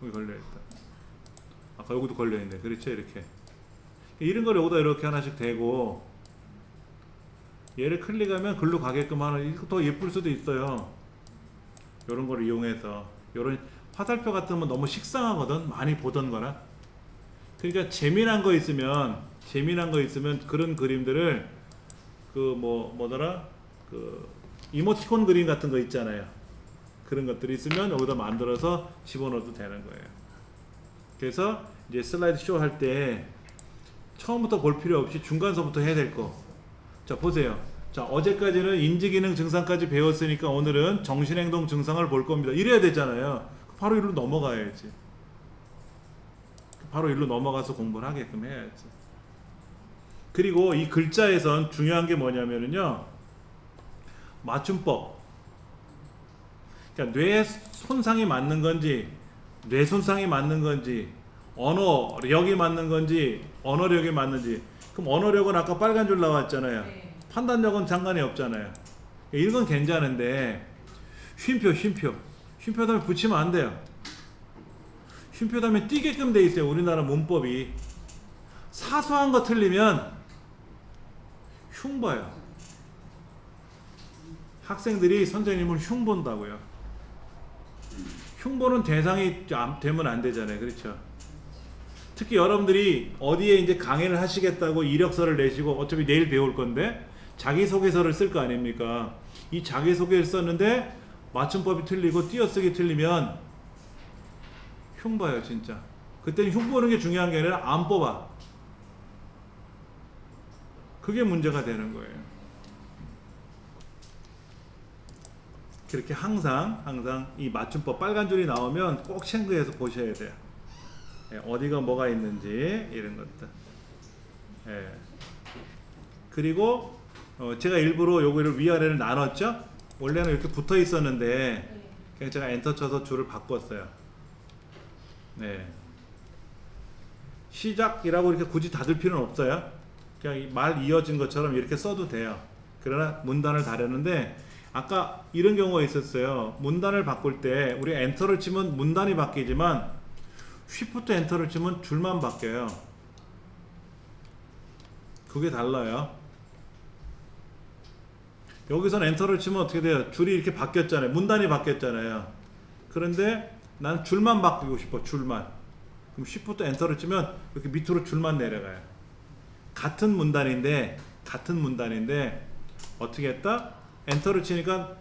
여기 걸려있다. 아까 여기도 걸려있네. 그렇죠? 이렇게. 이런 걸 여기다 이렇게 하나씩 대고, 얘를 클릭하면 글로 가게끔 하는, 이거 더 예쁠 수도 있어요. 요런 걸 이용해서. 요런 화살표 같은 건 너무 식상하거든. 많이 보던 거나. 그러니까 재미난 거 있으면 그런 그림들을 뭐더라? 이모티콘 그림 같은 거 있잖아요. 그런 것들이 있으면 여기다 만들어서 집어넣어도 되는 거예요. 그래서 이제 슬라이드 쇼 할 때 처음부터 볼 필요 없이 중간서부터 해야 될 거. 자, 보세요. 자, 어제까지는 인지기능 증상까지 배웠으니까 오늘은 정신행동 증상을 볼 겁니다. 이래야 되잖아요. 바로 일로 넘어가야지. 바로 일로 넘어가서 공부를 하게끔 해야지. 그리고 이 글자에선 중요한 게 뭐냐면요, 맞춤법. 그러니까 뇌 손상이 맞는 건지, 뇌 손상이 맞는 건지, 언어력이 맞는 건지, 언어력이 맞는지. 그럼 언어력은 아까 빨간 줄 나왔잖아요. 네. 판단력은 상관이 없잖아요. 이런 건 괜찮은데, 쉼표 다음에 붙이면 안 돼요. 쉼표 다음에 띄게끔 돼 있어요. 우리나라 문법이. 사소한 거 틀리면 흉봐요. 학생들이 선생님을 흉본다고요. 흉보는 대상이 되면 안 되잖아요. 그렇죠? 특히 여러분들이 어디에 이제 강의를 하시겠다고 이력서를 내시고, 어차피 내일 배울 건데 자기소개서를 쓸 거 아닙니까? 이 자기소개를 썼는데 맞춤법이 틀리고 띄어쓰기 틀리면 흉봐요, 진짜. 그때는 흉보는 게 중요한 게 아니라 안 뽑아. 그게 문제가 되는 거예요. 그렇게 항상 이 맞춤법 빨간 줄이 나오면 꼭 체크해서 보셔야 돼요. 어디가 뭐가 있는지 이런 것들. 그리고 제가 일부러 요거를 위아래를 나눴죠. 원래는 이렇게 붙어 있었는데 그냥 제가 엔터 쳐서 줄을 바꿨어요. 시작이라고 이렇게 굳이 닫을 필요는 없어요. 그냥 말 이어진 것처럼 이렇게 써도 돼요. 그러나 문단을 다르는데, 아까 이런 경우가 있었어요. 문단을 바꿀 때 우리 엔터를 치면 문단이 바뀌지만 쉬프트 엔터를 치면 줄만 바뀌어요. 그게 달라요. 여기선 엔터를 치면 어떻게 돼요? 줄이 이렇게 바뀌었잖아요. 문단이 바뀌었잖아요. 그런데 난 줄만 바꾸고 싶어. 줄만. 그럼 쉬프트 엔터를 치면 이렇게 밑으로 줄만 내려가요. 같은 문단인데 어떻게 했다? 엔터를 치니까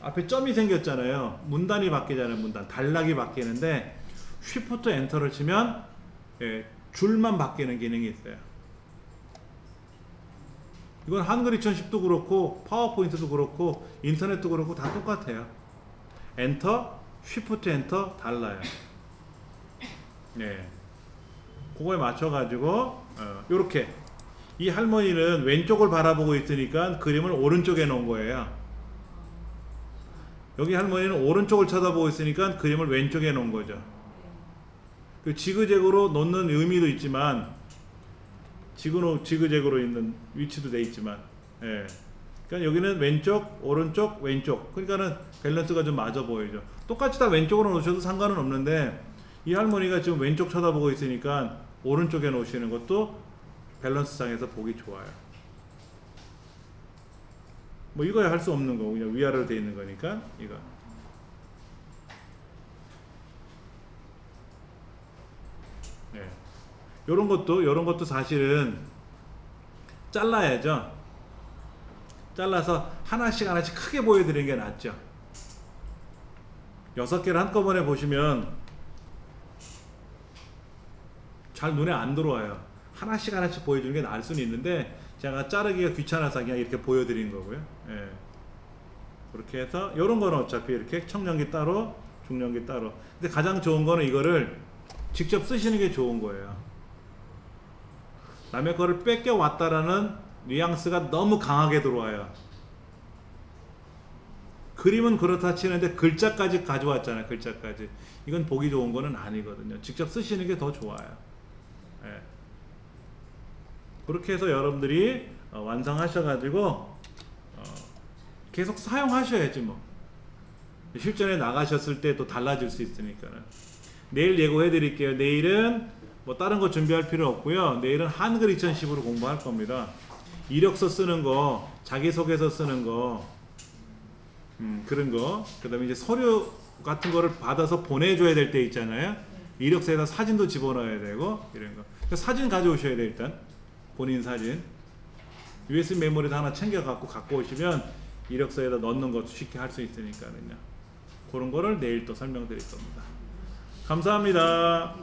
앞에 점이 생겼잖아요. 문단이 바뀌잖아요. 문단. 단락이 바뀌는데 쉬프트 엔터를 치면 줄만 바뀌는 기능이 있어요. 이건 한글 2010도 그렇고 파워포인트도 그렇고 인터넷도 그렇고 다 똑같아요. 엔터, 쉬프트 엔터 달라요. 그거에 맞춰가지고 요렇게. 이 할머니는 왼쪽을 바라보고 있으니까 그림을 오른쪽에 놓은 거예요. 여기 할머니는 오른쪽을 쳐다보고 있으니까 그림을 왼쪽에 놓은 거죠. 그 지그재그로 놓는 의미도 있지만, 지그재그로 있는 위치도 돼 있지만, 그러니까 여기는 왼쪽, 오른쪽, 왼쪽. 그러니까는 밸런스가 좀 맞아 보이죠. 똑같이 다 왼쪽으로 놓으셔도 상관은 없는데, 이 할머니가 지금 왼쪽 쳐다보고 있으니까 오른쪽에 놓으시는 것도 밸런스상에서 보기 좋아요. 뭐 이거야 할 수 없는 거, 그냥 위아래로 돼 있는 거니까 이거. 요런 것도 사실은 잘라야죠. 잘라서 하나씩 크게 보여드리는 게 낫죠. 6개를 한꺼번에 보시면 잘 눈에 안 들어와요. 하나씩 보여주는 게 나을 수는 있는데, 제가 자르기가 귀찮아서 그냥 이렇게 보여드린 거고요. 그렇게 해서 이런 거는 어차피 이렇게 청년기 따로, 중년기 따로. 근데 가장 좋은 거는 이거를 직접 쓰시는 게 좋은 거예요. 남의 거를 뺏겨 왔다라는 뉘앙스가 너무 강하게 들어와요. 그림은 그렇다 치는데 글자까지 가져왔잖아요. 글자까지. 이건 보기 좋은 거는 아니거든요. 직접 쓰시는 게 더 좋아요. 예. 그렇게 해서 여러분들이 완성하셔가지고 계속 사용하셔야지 뭐. 실전에 나가셨을 때 또 달라질 수 있으니까는. 내일 예고해 드릴게요. 내일은 뭐 다른 거 준비할 필요 없고요. 내일은 한글 2010으로 공부할 겁니다. 이력서 쓰는 거, 자기소개서 쓰는 거, 그런 거. 그 다음에 이제 서류 같은 거를 받아서 보내줘야 될 때 있잖아요. 이력서에다 사진도 집어넣어야 되고, 이런 거. 그러니까 사진 가져오셔야 돼요, 일단. 본인 사진. USB 메모리도 하나 챙겨갖고 갖고 오시면 이력서에다 넣는 것도 쉽게 할 수 있으니까요. 그런 거를 내일 또 설명드릴 겁니다. 감사합니다.